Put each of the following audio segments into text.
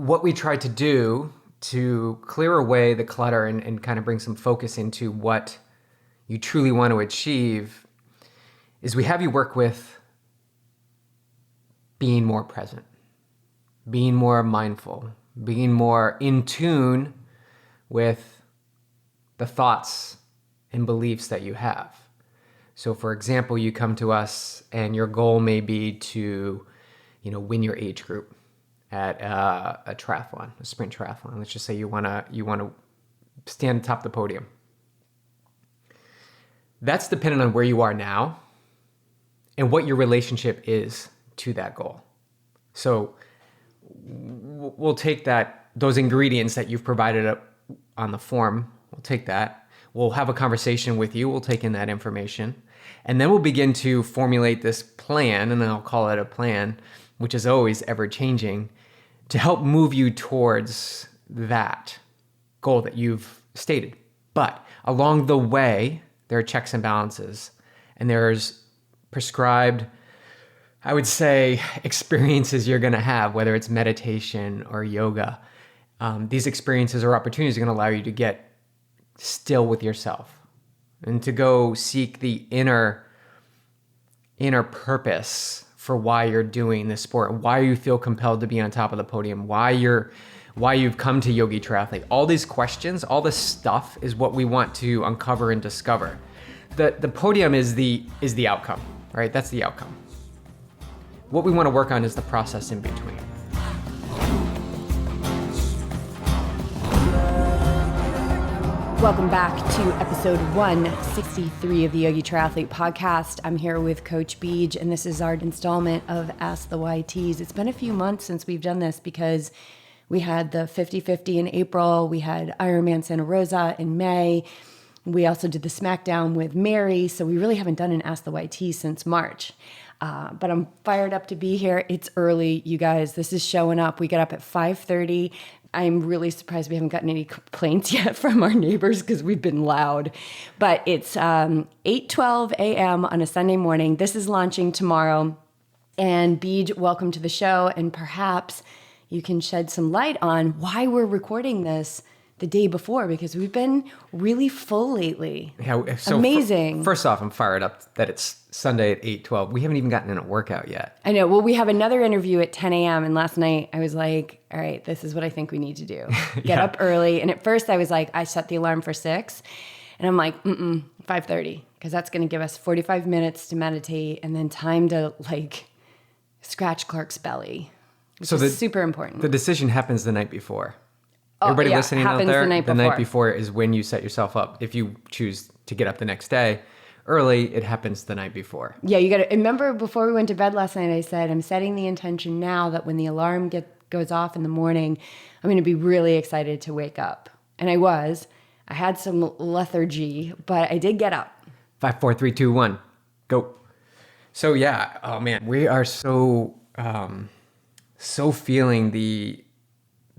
what we try to do to clear away the clutter and kind of bring some focus into what you truly want to achieve is we have you work with being more present, being more mindful, being more in tune with the thoughts and beliefs that you have. So for example, you come to us and your goal may be to, win your age group at a triathlon, a sprint triathlon. Let's just say you want to stand atop the podium. That's dependent on where you are now and what your relationship is to that goal. So we'll take those ingredients that you've provided up on the form. We'll take that. We'll have a conversation with you. We'll take in that information. And then we'll begin to formulate this plan, and I'll call it a plan, which is always ever changing, to help move you towards that goal that you've stated. But along the way, there are checks and balances, and there's prescribed, I would say, experiences you're going to have, whether it's meditation or yoga. These experiences or opportunities are going to allow you to get still with yourself and to go seek the inner purpose for why you're doing this sport, why you feel compelled to be on top of the podium, why you've come to Yogi Triathlete. All these questions, all this stuff is what we want to uncover and discover. The podium is the outcome, right? That's the outcome. What we want to work on is the process in between. Welcome back to episode 163 of the Yogi Triathlete podcast. I'm here with Coach Beej, and this is our installment of Ask the YTs. It's been a few months since we've done this because we had the 50-50 in April. We had Ironman Santa Rosa in May. We also did the SmackDown with Mary. So we really haven't done an Ask the YT since March. But I'm fired up to be here. It's early, you guys. This is showing up. We get up at 5:30. I'm really surprised we haven't gotten any complaints yet from our neighbors because we've been loud. But it's 8:12 a.m. on a Sunday morning. This is launching tomorrow. And Beej, welcome to the show. And perhaps you can shed some light on why we're recording this the day before, because we've been really full lately. Yeah, so amazing. First off, I'm fired up that it's Sunday at 8:12. We haven't even gotten in a workout yet. I know. Well, we have another interview at 10 a.m. And last night I was like, all right, this is what I think we need to do. Get up early. And at first I was like, I set the alarm for 6. And I'm like, 5:30. Because that's going to give us 45 minutes to meditate and then time to scratch Clark's belly. Which is super important. The decision happens the night before. Everybody listening out there, the night before is when you set yourself up. If you choose to get up the next day early, it happens the night before. Yeah, you got to remember before we went to bed last night, I said, I'm setting the intention now that when the alarm goes off in the morning, I'm going to be really excited to wake up. And I was. I had some lethargy, but I did get up. 5, 4, 3, 2, 1, go. So yeah, oh man, we are so feeling the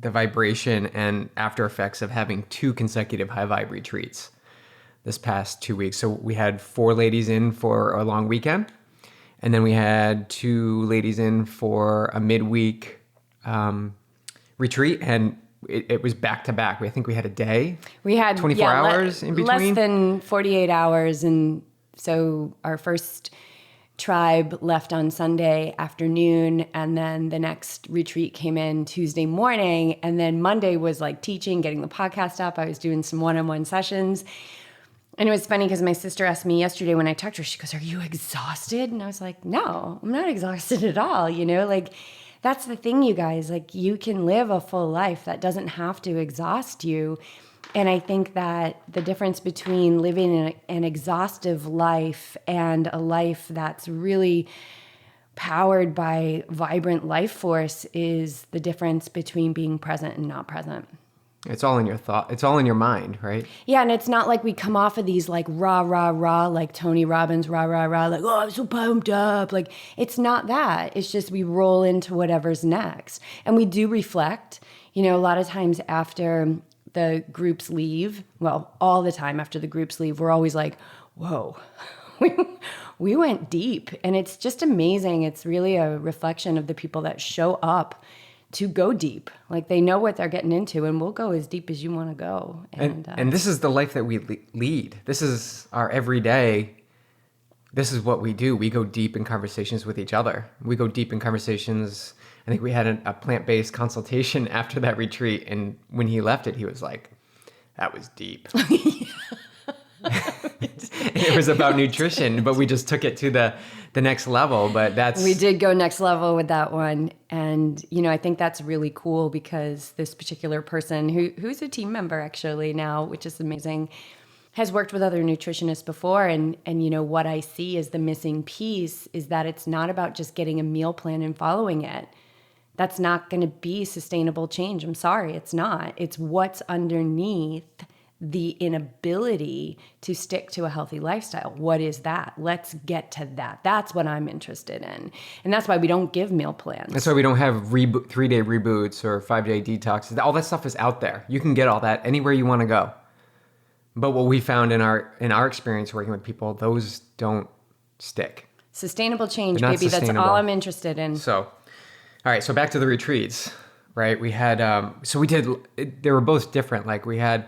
vibration and after effects of having 2 consecutive high vibe retreats this past 2 weeks. So we had 4 ladies in for a long weekend, and then we had 2 ladies in for a midweek retreat, and it was back to back. I think we had a day. We had 24 hours in between. Less than 48 hours, and so our first tribe left on Sunday afternoon, and then the next retreat came in Tuesday morning, and then Monday was teaching, getting the podcast up. I was doing some one-on-one sessions, and it was funny because my sister asked me yesterday when I talked to her, she goes, are you exhausted? And I was like, no, I'm not exhausted at all. That's the thing, you guys, you can live a full life that doesn't have to exhaust you. And I think that the difference between living an exhaustive life and a life that's really powered by vibrant life force is the difference between being present and not present. It's all in your thought. It's all in your mind, right? Yeah, and it's not like we come off of these rah, rah, rah, like Tony Robbins, rah, rah, rah, oh, I'm so pumped up. It's not that. It's just we roll into whatever's next. And we do reflect. A lot of times after the groups leave, well, all the time after the groups leave, we're always like, whoa, we went deep. And it's just amazing. It's really a reflection of the people that show up to go deep. Like they know what they're getting into, and we'll go as deep as you want to go. And this is the life that we lead. This is our everyday. This is what we do. We go deep in conversations with each other. We go deep in conversations. I think we had a plant-based consultation after that retreat, and when he left it, he was like, that was deep. It was about nutrition, but we just took it to the next level. But we did go next level with that one. And, I think that's really cool because this particular person who's a team member actually now, which is amazing, has worked with other nutritionists before. And what I see as the missing piece is that it's not about just getting a meal plan and following it. That's not going to be sustainable change. I'm sorry, it's not. It's what's underneath the inability to stick to a healthy lifestyle. What is that? Let's get to that. That's what I'm interested in. And that's why we don't give meal plans. That's why we don't have 3-day reboots or 5-day detoxes. All that stuff is out there. You can get all that anywhere you want to go. But what we found in our experience working with people, those don't stick. Sustainable change, baby. That's all I'm interested in. So, all right. So back to the retreats, right? We had, they were both different. Like we had,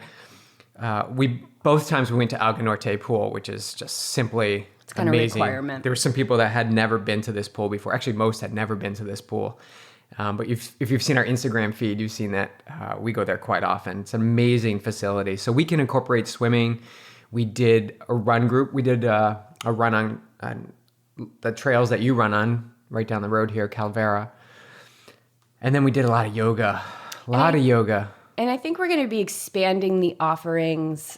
both times we went to Alga Norte pool, which is just simply it's kind amazing. Of requirement. There were some people that had never been to this pool before. Actually, most had never been to this pool. But if you've seen our Instagram feed, you've seen that we go there quite often. It's an amazing facility. So we can incorporate swimming. We did a run group. We did a run on the trails that you run on right down the road here, Calvera. And then we did a lot of yoga, And I think we're going to be expanding the offerings.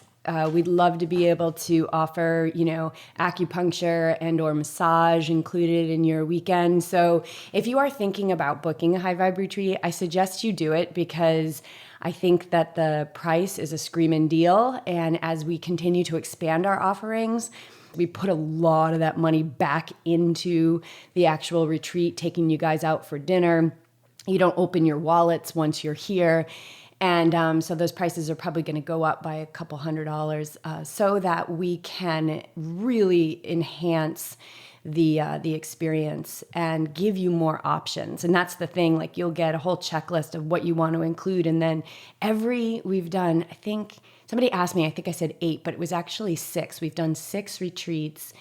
We'd love to be able to offer, acupuncture and or massage included in your weekend. So if you are thinking about booking a high vibe retreat, I suggest you do it because I think that the price is a screaming deal. And as we continue to expand our offerings, we put a lot of that money back into the actual retreat, taking you guys out for dinner. You don't open your wallets once you're here. And so those prices are probably going to go up by a couple $100 so that we can really enhance the experience and give you more options. And that's the thing, like you'll get a whole checklist of what you want to include. And then we've done, I think, somebody asked me, I think I said 8, but it was actually 6. We've done 6 retreats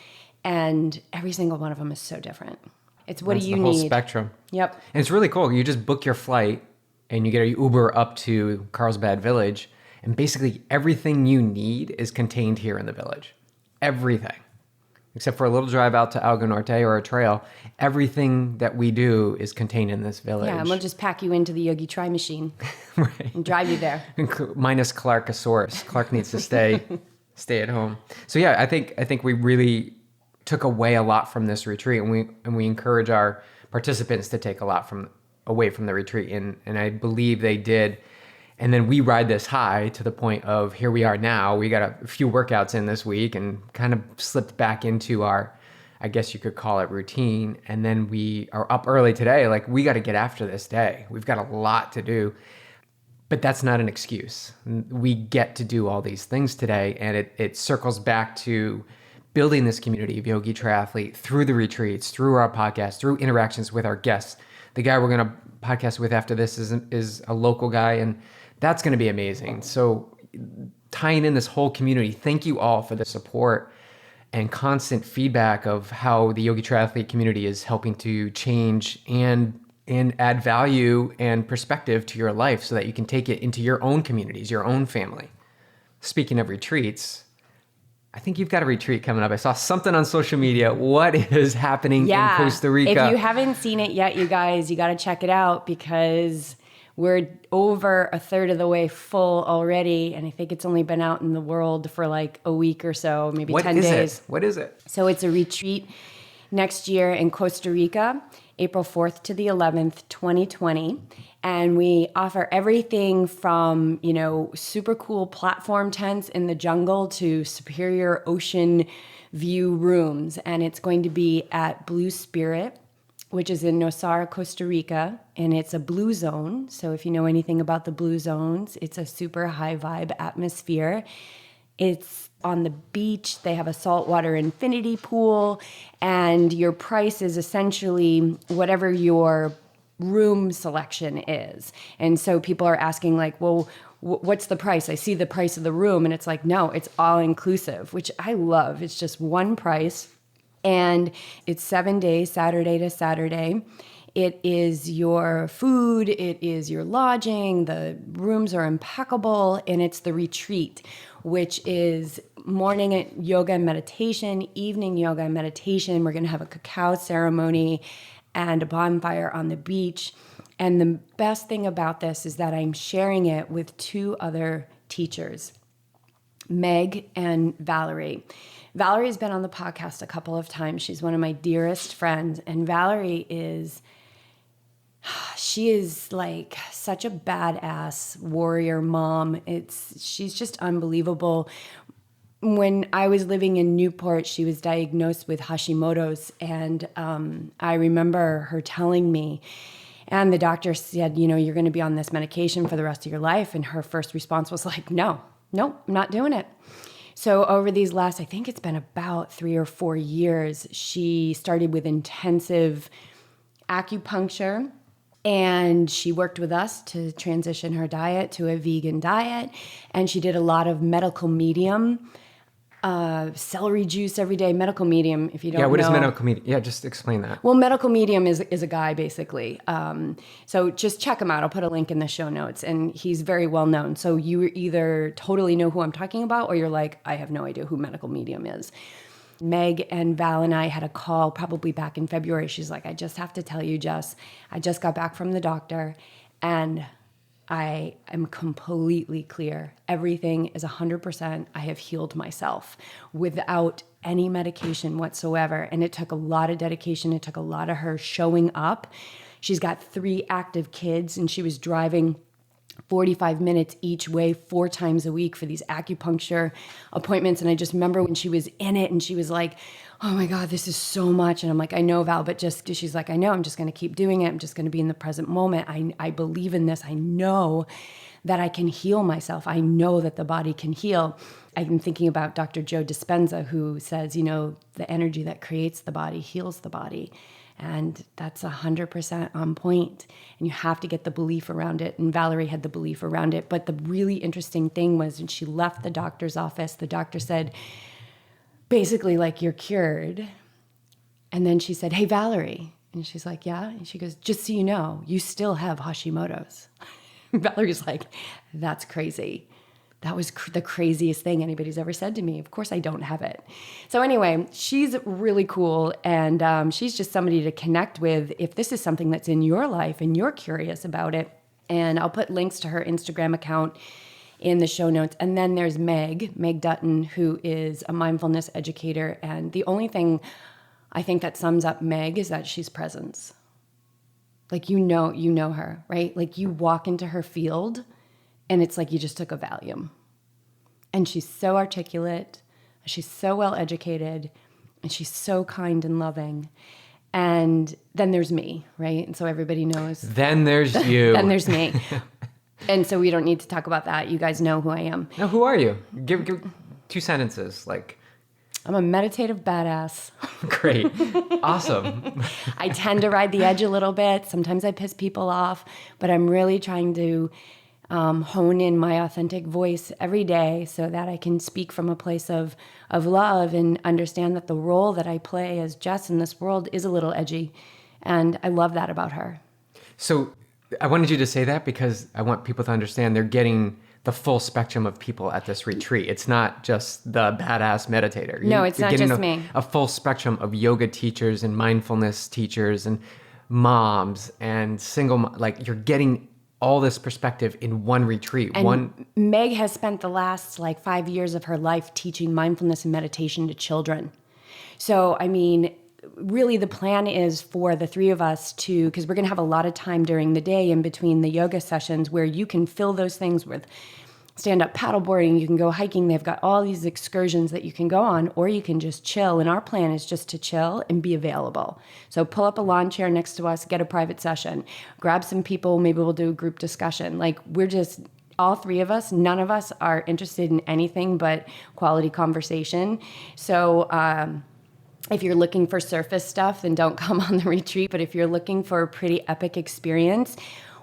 and every single one of them is so different. It's what do you need? The whole spectrum. Yep. And it's really cool. You just book your flight and you get a Uber up to Carlsbad Village, and basically everything you need is contained here in the village. Everything. Except for a little drive out to Alga Norte or a trail, everything that we do is contained in this village. Yeah, and we'll just pack you into the Yogi Tri machine right. and drive you there. Minus Clarkosaurus. Clark needs to stay at home. So yeah, I think we really took away a lot from this retreat, and we encourage our participants to take a lot away from the retreat, and I believe they did. And then we ride this high to the point of here we are now. We got a few workouts in this week and kind of slipped back into our, I guess you could call it, routine. And then we are up early today. Like, we got to get after this day. We've got a lot to do. But that's not an excuse. We get to do all these things today, and it circles back to building this community of Yogi Triathlete through the retreats, through our podcast, through interactions with our guests. The guy we're going to podcast with after this is a local guy, and that's going to be amazing. So tying in this whole community, thank you all for the support and constant feedback of how the Yogi Triathlete community is helping to change and add value and perspective to your life so that you can take it into your own communities, your own family. Speaking of retreats, I think you've got a retreat coming up. I saw something on social media. What is happening in Costa Rica? If you haven't seen it yet, you guys, you got to check it out because we're over a third of the way full already. And I think it's only been out in the world for like a week or so, maybe 10 days. What is it? So it's a retreat next year in Costa Rica, April 4th to the 11th, 2020. And we offer everything from, super cool platform tents in the jungle to superior ocean view rooms. And it's going to be at Blue Spirit, which is in Nosara, Costa Rica. And it's a blue zone. So if you know anything about the blue zones, it's a super high vibe atmosphere. It's on the beach. They have a saltwater infinity pool. And your price is essentially whatever your room selection is. And so people are asking like, well, what's the price? I see the price of the room, and it's like, no, it's all inclusive, which I love. It's just one price, and it's 7 days, Saturday to Saturday. It is your food, it is your lodging, the rooms are impeccable, and it's the retreat, which is morning yoga and meditation, evening yoga and meditation. We're gonna have a cacao ceremony and a bonfire on the beach. And the best thing about this is that I'm sharing it with two other teachers, Meg and Valerie. Valerie's been on the podcast a couple of times. She's one of my dearest friends. And Valerie she is like such a badass warrior mom. She's just unbelievable. When I was living in Newport, she was diagnosed with Hashimoto's. And I remember her telling me, and the doctor said, you're going to be on this medication for the rest of your life. And her first response was like, nope, I'm not doing it. So over these last, I think it's been about 3 or 4 years, she started with intensive acupuncture, and she worked with us to transition her diet to a vegan diet. And she did a lot of medical medium, celery juice every day. Medical medium, if you don't know. Yeah, what is medical medium? Yeah, just explain that. Well, medical medium is a guy, basically. So just check him out. I'll put a link in the show notes. And he's very well known. So you either totally know who I'm talking about, or you're like, I have no idea who medical medium is. Meg and Val and I had a call probably back in February. She's like, I just have to tell you, Jess, I just got back from the doctor, and I am completely clear. Everything is 100%. I have healed myself without any medication whatsoever. And it took a lot of dedication. It took a lot of her showing up. She's got 3 active kids, and she was driving 45 minutes each way 4 times a week for these acupuncture appointments. And I just remember when she was in it and she was like, oh my God, this is so much. And I'm like, I know, Val, but she's like, I know, I'm just going to keep doing it. I'm just going to be in the present moment. I believe in this. I know that I can heal myself. I know that the body can heal. I'm thinking about Dr. Joe Dispenza, who says, the energy that creates the body heals the body. And that's 100% on point. And you have to get the belief around it. And Valerie had the belief around it. But the really interesting thing was when she left the doctor's office, the doctor said, basically like, you're cured. And then she said, hey, Valerie. And she's like, yeah. And she goes, just so you know, you still have Hashimoto's. Valerie's like, that's crazy. That was the craziest thing anybody's ever said to me. Of course I don't have it. So anyway, she's really cool, and she's just somebody to connect with if this is something that's in your life and you're curious about it. And I'll put links to her Instagram account in the show notes. And then there's Meg Dutton, who is a mindfulness educator. And the only thing I think that sums up Meg is that she's presence. Like, you know her, right? Like, you walk into her field and it's like you just took a Valium. And she's so articulate, she's so well educated, and she's so kind and loving. And then there's me, right? And so everybody knows. Then there's you. Then there's me. And so we don't need to talk about that. You guys know who I am. Now, who are you? Give 2 sentences, like. I'm a meditative badass. Great. Awesome. I tend to ride the edge a little bit. Sometimes I piss people off, but I'm really trying to hone in my authentic voice every day so that I can speak from a place of love and understand that the role that I play as Jess in this world is a little edgy. And I love that about her. So I wanted you to say that because I want people to understand they're getting the full spectrum of people at this retreat. It's not just the badass meditator. No, it's not just me. A full spectrum of yoga teachers and mindfulness teachers and moms and like you're getting all this perspective in one retreat. And Meg has spent the last 5 years of her life teaching mindfulness and meditation to children. So, I mean, really the plan is for the 3 of us to, because we're going to have a lot of time during the day in between the yoga sessions where you can fill those things with stand-up paddleboarding, you can go hiking. They've got all these excursions that you can go on, or you can just chill. And our plan is just to chill and be available. So pull up a lawn chair next to us, get a private session, grab some people, maybe we'll do a group discussion. We're just, all 3 of us, none of us are interested in anything but quality conversation. So If you're looking for surface stuff, then don't come on the retreat. But if you're looking for a pretty epic experience,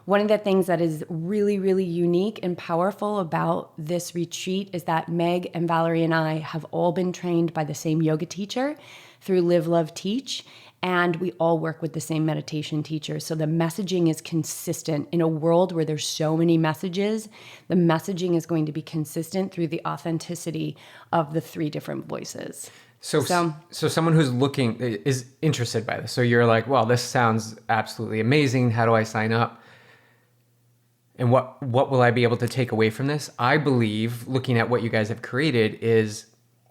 one of the things that is really, really unique and powerful about this retreat is that Meg and Valerie and I have all been trained by the same yoga teacher through Live, Love, Teach. And we all work with the same meditation teacher. So the messaging is consistent. In a world where there's so many messages, the messaging is going to be consistent through the authenticity of the three different voices. So someone who's looking is interested by this. So you're like, well, this sounds absolutely amazing. How do I sign up? And what will I be able to take away from this? I believe, looking at what you guys have created, is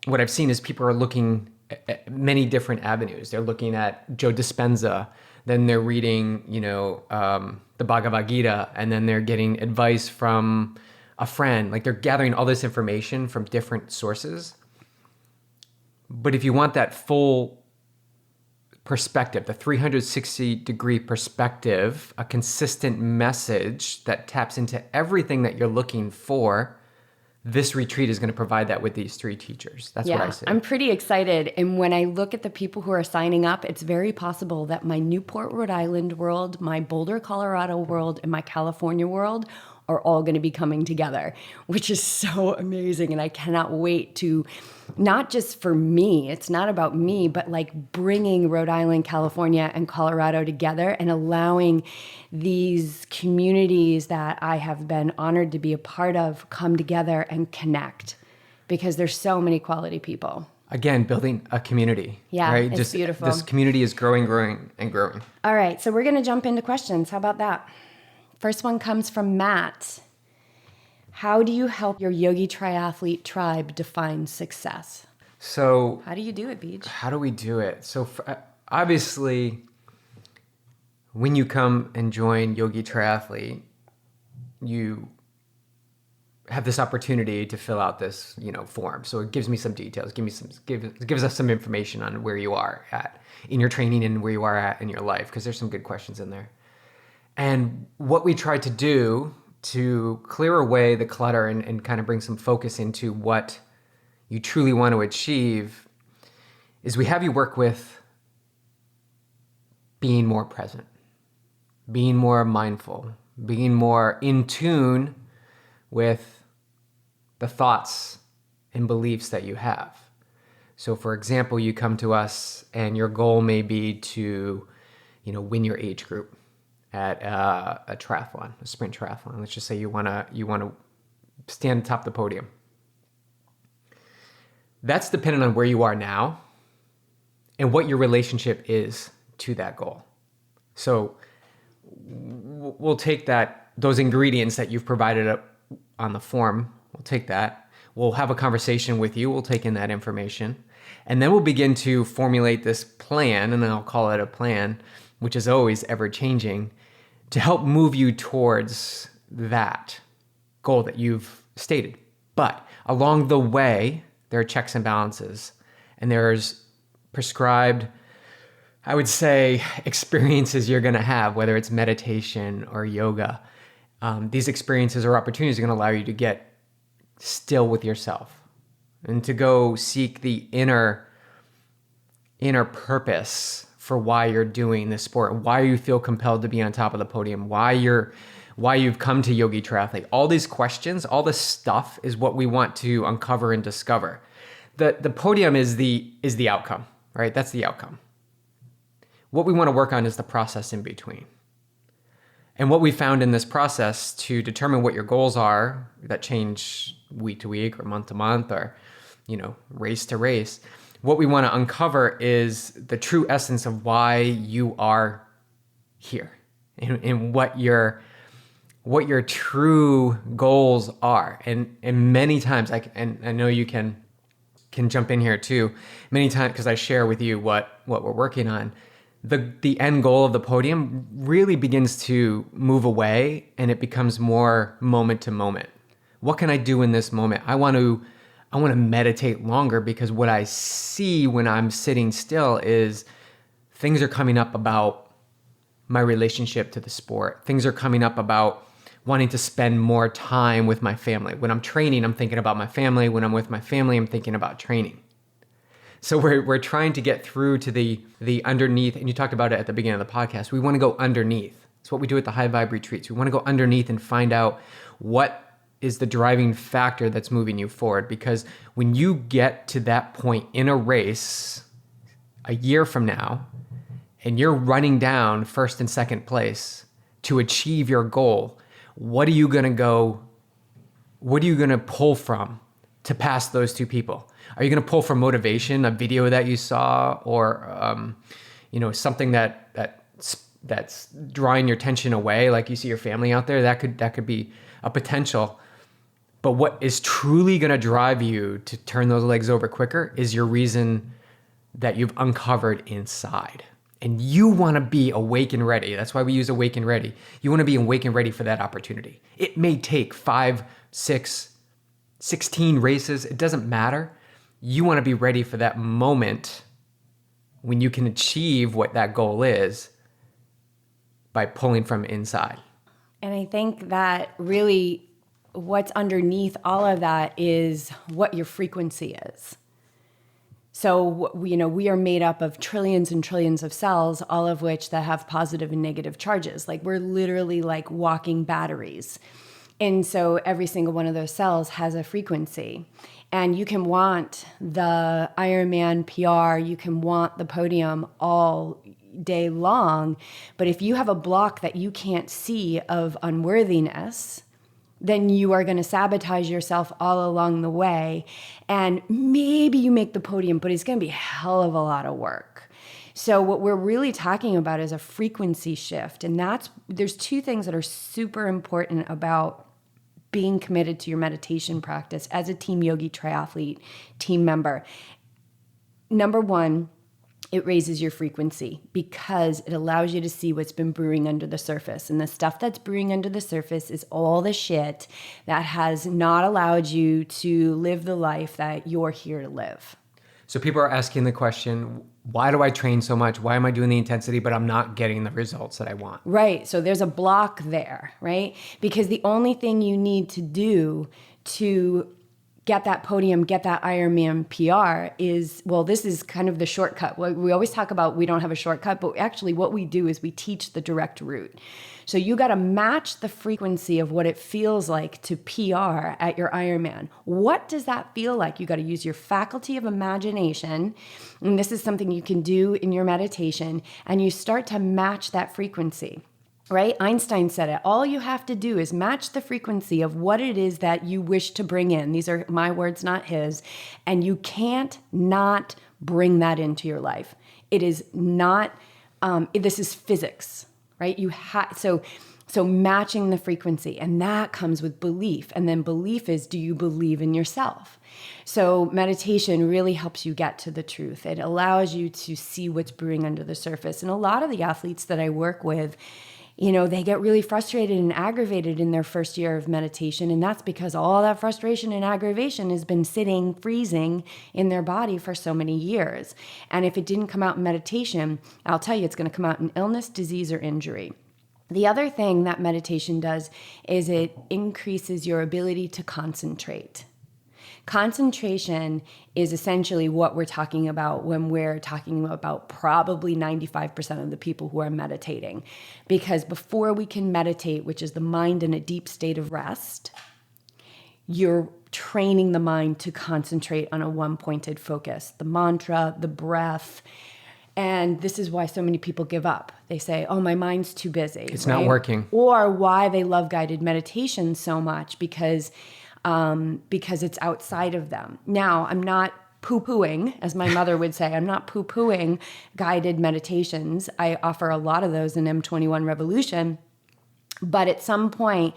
what I've seen is people are looking at many different avenues. They're looking at Joe Dispenza, then they're reading, the Bhagavad Gita, and then they're getting advice from a friend. Like, they're gathering all this information from different sources. But if you want that full perspective, the 360-degree perspective, a consistent message that taps into everything that you're looking for, this retreat is going to provide that with these three teachers. That's what I say. I'm pretty excited. And when I look at the people who are signing up, it's very possible that my Newport, Rhode Island world, my Boulder, Colorado world, and my California world are all going to be coming together, which is so amazing. And I cannot wait to, not just for me, it's not about me, but like bringing Rhode Island, California, and Colorado together and allowing these communities that I have been honored to be a part of come together and connect, because there's so many quality people. Again, building a community. Yeah, right? it's beautiful. This community is growing, and growing. All right, so we're going to jump into questions. How about that? First one comes from Matt. How do you help your yogi triathlete tribe define success? So how do you do it, Beej? How do we do it? So obviously, when you come and join Yogi Triathlete, you have this opportunity to fill out this, form. So it gives me some details, gives us some information on where you are at in your training and where you are at in your life, because there's some good questions in there. And what we try to do to clear away the clutter and kind of bring some focus into what you truly want to achieve is we have you work with being more present, being more mindful, being more in tune with the thoughts and beliefs that you have. So for example, you come to us and your goal may be to, win your age group at a triathlon, a sprint triathlon. Let's just say you want to stand atop the podium. That's dependent on where you are now and what your relationship is to that goal. So we'll take those ingredients that you've provided up on the form. We'll take that. We'll have a conversation with you. We'll take in that information. And then we'll begin to formulate this plan, and I'll call it a plan, which is always ever changing, to help move you towards that goal that you've stated. But along the way, there are checks and balances, and there's prescribed, I would say, experiences you're going to have, whether it's meditation or yoga. These experiences or opportunities are going to allow you to get still with yourself and to go seek the inner purpose for why you're doing this sport, why you feel compelled to be on top of the podium, why you've come to Yogi Triathlete. All these questions, all this stuff is what we want to uncover and discover. The podium is the outcome, right? That's the outcome. What we want to work on is the process in between. And what we found in this process to determine what your goals are that change week to week or month to month or, race to race, what we want to uncover is the true essence of why you are here and what your true goals are. And many times, and I know you can jump in here too, many times, because I share with you what we're working on, the end goal of the podium really begins to move away and it becomes more moment to moment. What can I do in this moment? I want to meditate longer, because what I see when I'm sitting still is things are coming up about my relationship to the sport. Things are coming up about wanting to spend more time with my family. When I'm training, I'm thinking about my family. When I'm with my family, I'm thinking about training. So we're trying to get through to the underneath, and you talked about it at the beginning of the podcast. We want to go underneath. It's what we do at the high vibe retreats. We want to go underneath and find out what is the driving factor that's moving you forward. Because when you get to that point in a race a year from now, and you're running down first and second place to achieve your goal, what are you going to pull from to pass those two people? Are you going to pull from motivation, a video that you saw, or something that's drawing your attention away, like you see your family out there? That could be a potential. But what is truly going to drive you to turn those legs over quicker is your reason that you've uncovered inside. And you want to be awake and ready. That's why we use awake and ready. You want to be awake and ready for that opportunity. It may take 5, 6, 16 races. It doesn't matter. You want to be ready for that moment when you can achieve what that goal is by pulling from inside. And I think that really what's underneath all of that is what your frequency is. So, we are made up of trillions and trillions of cells, all of which that have positive and negative charges. Like we're literally like walking batteries. And so every single one of those cells has a frequency. And you can want the Ironman PR, you can want the podium all day long. But if you have a block that you can't see of unworthiness, then you are going to sabotage yourself all along the way. And maybe you make the podium, but it's going to be a hell of a lot of work. So what we're really talking about is a frequency shift. And there's two things that are super important about being committed to your meditation practice as a team yogi triathlete team member. Number one, it raises your frequency because it allows you to see what's been brewing under the surface. And the stuff that's brewing under the surface is all the shit that has not allowed you to live the life that you're here to live. So people are asking the question, why do I train so much? Why am I doing the intensity, but I'm not getting the results that I want? Right. So there's a block there, right? Because the only thing you need to do to get that podium, get that Ironman PR is, this is kind of the shortcut. We always talk about we don't have a shortcut, but actually what we do is we teach the direct route. So you got to match the frequency of what it feels like to PR at your Ironman. What does that feel like? You got to use your faculty of imagination. And this is something you can do in your meditation. And you start to match that frequency. Right? Einstein said it. All you have to do is match the frequency of what it is that you wish to bring in. These are my words, not his. And you can't not bring that into your life. It is not, this is physics, right? So matching the frequency, and that comes with belief. And then belief is, do you believe in yourself? So meditation really helps you get to the truth. It allows you to see what's brewing under the surface. And a lot of the athletes that I work with, they get really frustrated and aggravated in their first year of meditation. And that's because all that frustration and aggravation has been sitting, freezing in their body for so many years. And if it didn't come out in meditation, I'll tell you, it's going to come out in illness, disease, or injury. The other thing that meditation does is it increases your ability to concentrate. Concentration is essentially what we're talking about when we're talking about probably 95% of the people who are meditating. Because before we can meditate, which is the mind in a deep state of rest, you're training the mind to concentrate on a one-pointed focus, the mantra, the breath. And this is why so many people give up. They say, oh, my mind's too busy. It's not working. Or why they love guided meditation so much because it's outside of them. Now, I'm not poo-pooing, as my mother would say, I'm not poo-pooing guided meditations. I offer a lot of those in M21 Revolution. But at some point,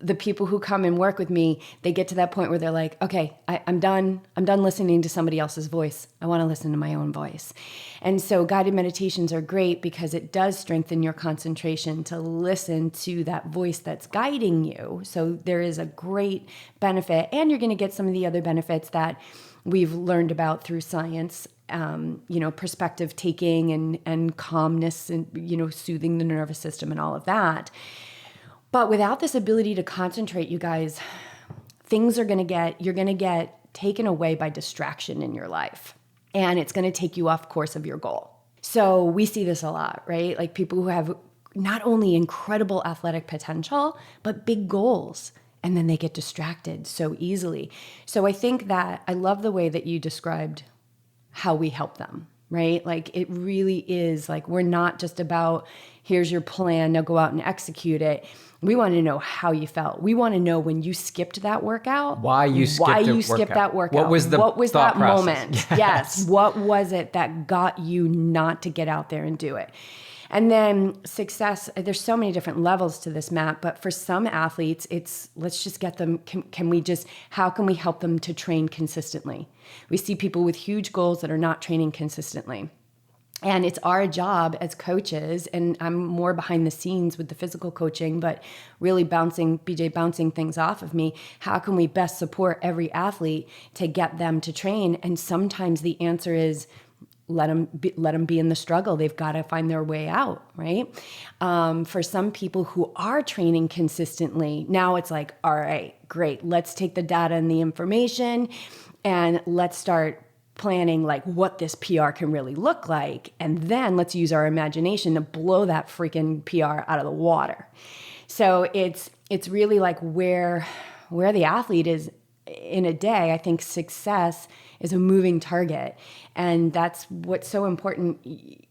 the people who come and work with me, they get to that point where they're like, okay, I'm done listening to somebody else's voice. I want to listen to my own voice. And so guided meditations are great because it does strengthen your concentration to listen to that voice that's guiding you. So there is a great benefit, and you're going to get some of the other benefits that we've learned about through science, perspective taking and calmness and, soothing the nervous system and all of that. But without this ability to concentrate, you guys, you're going to get taken away by distraction in your life. and it's going to take you off course of your goal. So we see this a lot, right? Like people who have not only incredible athletic potential, but big goals. And then they get distracted so easily. So I think that I love the way that you described how we help them, right? Like it really is like, we're not just about, here's your plan, now go out and execute it. We want to know how you felt. We want to know when you skipped that workout, why you skipped that workout. What was that process? moment? Yes. What was it that got you not to get out there and do it? And then success, there's so many different levels to this, Matt, but for some athletes, it's let's just get them, how can we help them to train consistently? We see people with huge goals that are not training consistently. And it's our job as coaches, and I'm more behind the scenes with the physical coaching, but really bouncing things off of me. How can we best support every athlete to get them to train? And sometimes the answer is, let them be in the struggle. They've got to find their way out, right? For some people who are training consistently, now it's like, all right, great. Let's take the data and the information and let's start planning like what this PR can really look like. And then let's use our imagination to blow that freaking PR out of the water. So it's really like where the athlete is in a day. I think success is a moving target. And that's what's so important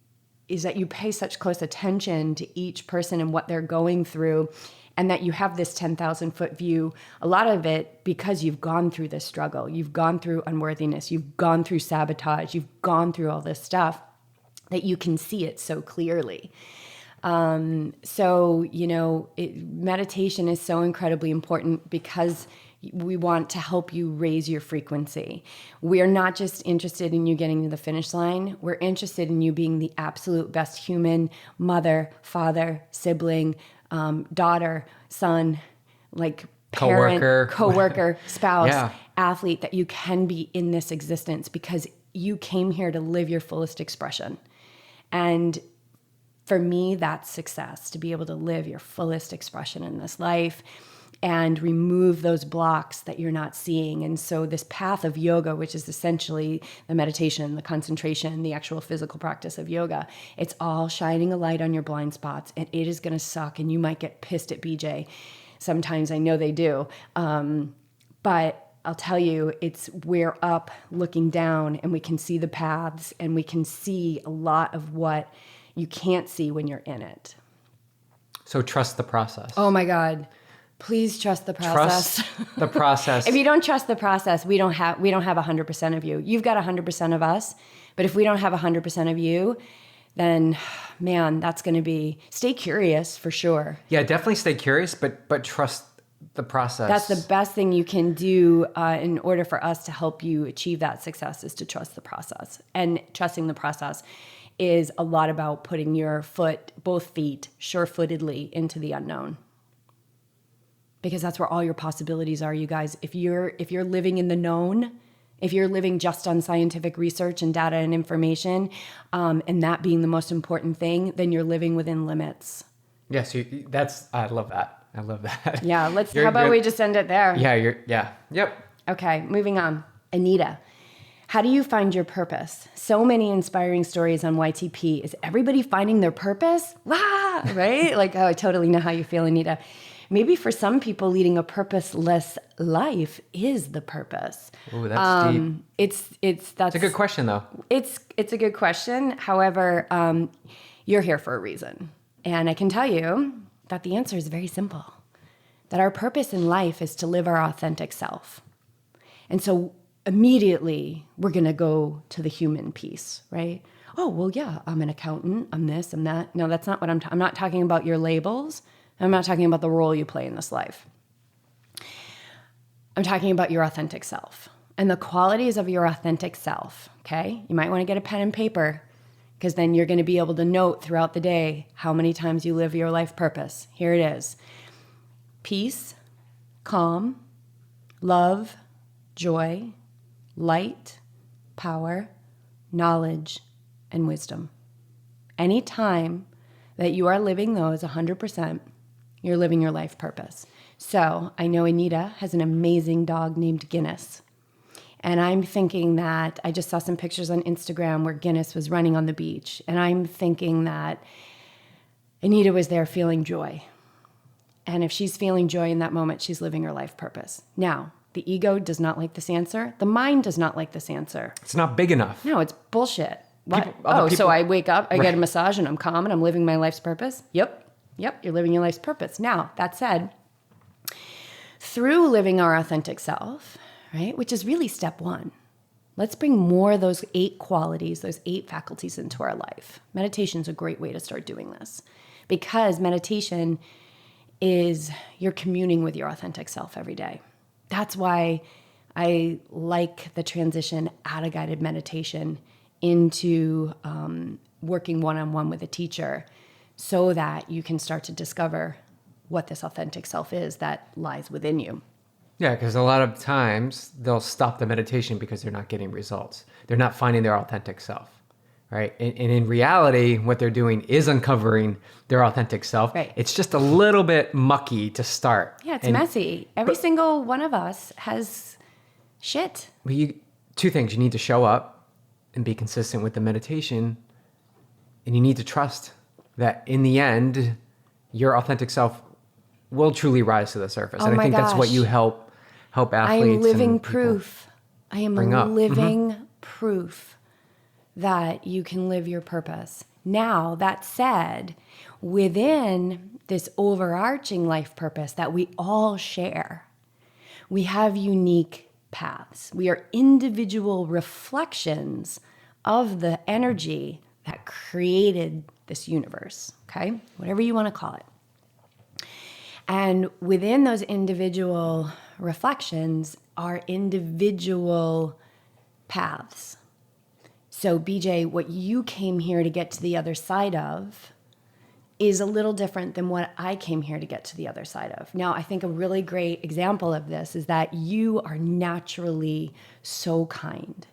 is that you pay such close attention to each person and what they're going through, and that you have this 10,000 foot view, a lot of it because you've gone through this struggle. You've gone through unworthiness. You've gone through sabotage. You've gone through all this stuff that you can see it so clearly. So, meditation is so incredibly important because we want to help you raise your frequency. We are not just interested in you getting to the finish line. We're interested in you being the absolute best human, mother, father, sibling, daughter, son, like parent, coworker, spouse, athlete that you can be in this existence because you came here to live your fullest expression. And for me, that's success, to be able to live your fullest expression in this life and remove those blocks that you're not seeing. And so this path of yoga, which is essentially the meditation, the concentration, the actual physical practice of yoga, it's all shining a light on your blind spots, and it is going to suck. And you might get pissed at BJ. Sometimes I know they do. But I'll tell you, we're up looking down and we can see the paths and we can see a lot of what you can't see when you're in it. So trust the process. Oh my God. Please trust the process. Trust the process. If you don't trust the process, we don't have 100% of you. You've got 100% of us. But if we don't have 100% of you, then man, that's going to be, stay curious for sure. Yeah, definitely stay curious, but trust the process. That's the best thing you can do in order for us to help you achieve that success, is to trust the process. And trusting the process is a lot about putting your both feet, sure-footedly into the unknown. Because that's where all your possibilities are, you guys. If you're living in the known, if you're living just on scientific research and data and information, and that being the most important thing, then you're living within limits. Yes, I love that. I love that. Yeah, how about we just end it there? Yep. Okay, moving on. Anita, how do you find your purpose? So many inspiring stories on YTP. Is everybody finding their purpose? Wow, right? Like, oh, I totally know how you feel, Anita. Maybe for some people, leading a purposeless life is the purpose. Ooh, that's deep. It's a good question, though. It's a good question. However, you're here for a reason. And I can tell you that the answer is very simple. That our purpose in life is to live our authentic self. And so immediately, we're going to go to the human piece, right? Oh, well, yeah, I'm an accountant. I'm this, I'm that. No, that's not what I'm not talking about your labels. I'm not talking about the role you play in this life. I'm talking about your authentic self and the qualities of your authentic self, okay? You might want to get a pen and paper because then you're going to be able to note throughout the day how many times you live your life purpose. Here it is. Peace, calm, love, joy, light, power, knowledge, and wisdom. Any time that you are living those 100%, you're living your life purpose. So I know Anita has an amazing dog named Guinness. And I'm thinking that I just saw some pictures on Instagram where Guinness was running on the beach. And I'm thinking that Anita was there feeling joy. And if she's feeling joy in that moment, she's living her life purpose. Now, the ego does not like this answer. The mind does not like this answer. It's not big enough. No, it's bullshit. What? People, so I wake up, I get a massage, and I'm calm, and I'm living my life's purpose? Yep, you're living your life's purpose. Now, that said, through living our authentic self, right, which is really step one, let's bring more of those 8 qualities, those 8 faculties into our life. Meditation's a great way to start doing this, because meditation is you're communing with your authentic self every day. That's why I like the transition out of guided meditation into working one-on-one with a teacher, so that you can start to discover what this authentic self is that lies within you. Yeah, because a lot of times they'll stop the meditation because they're not getting results. They're not finding their authentic self, right? And in reality, what they're doing is uncovering their authentic self. Right. It's just a little bit mucky to start. Yeah, it's messy. Every single one of us has shit. But 2 things. You need to show up and be consistent with the meditation. And you need to trust that in the end, your authentic self will truly rise to the surface. And I think that's what you help athletes. I am living and proof. I am living proof that you can live your purpose. Now, that said, within this overarching life purpose that we all share, we have unique paths. We are individual reflections of the energy that created this universe, okay? Whatever you want to call it. And within those individual reflections are individual paths. So BJ, what you came here to get to the other side of is a little different than what I came here to get to the other side of. Now, I think a really great example of this is that you are naturally so kind.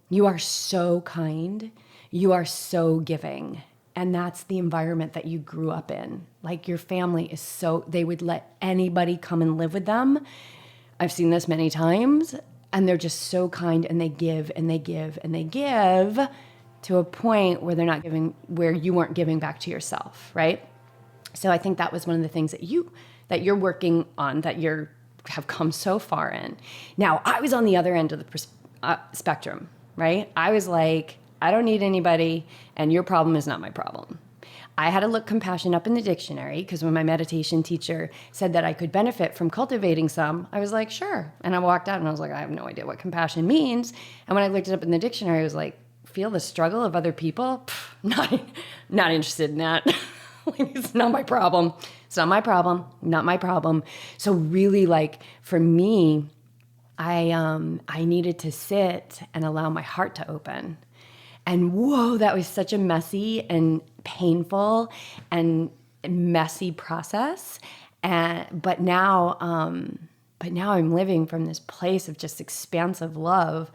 You are so kind. You are so giving. And that's the environment that you grew up in. Like, your family is so, they would let anybody come and live with them. I've seen this many times. And they're just so kind, and they give and they give and they give to a point where they're not giving, where you weren't giving back to yourself, right? So I think that was one of the things that you're working on, that have come so far in. Now, I was on the other end of the spectrum, right? I was like, I don't need anybody, and your problem is not my problem. I had to look compassion up in the dictionary, because when my meditation teacher said that I could benefit from cultivating some, I was like, sure. And I walked out and I was like, I have no idea what compassion means. And when I looked it up in the dictionary, I was like, feel the struggle of other people? Pff, not interested in that. It's not my problem. It's not my problem. Not my problem. So really, like, for me, I needed to sit and allow my heart to open. And whoa, that was such a messy and painful and messy process. But now I'm living from this place of just expansive love,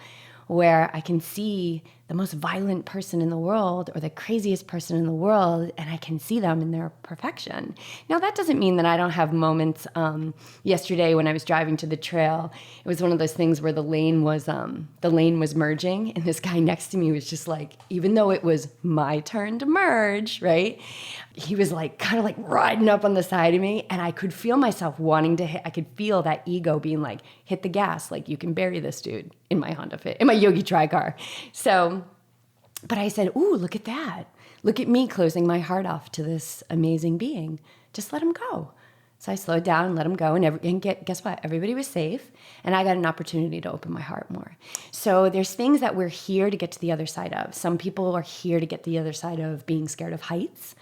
where I can see the most violent person in the world or the craziest person in the world, and I can see them in their perfection. Now, that doesn't mean that I don't have moments. Yesterday, when I was driving to the trail, it was one of those things where the lane was merging, and this guy next to me was just like, even though it was my turn to merge, right? He was like kind of like riding up on the side of me, and I could feel myself wanting to hit. I could feel that ego being like, hit the gas, like, you can bury this dude in my Honda Fit, in my Yogi Tri-Car. So, but I said, ooh, look at that. Look at me closing my heart off to this amazing being. Just let him go. So I slowed down and let him go. And guess what? Everybody was safe. And I got an opportunity to open my heart more. So there's things that we're here to get to the other side of. Some people are here to get to the other side of being scared of heights,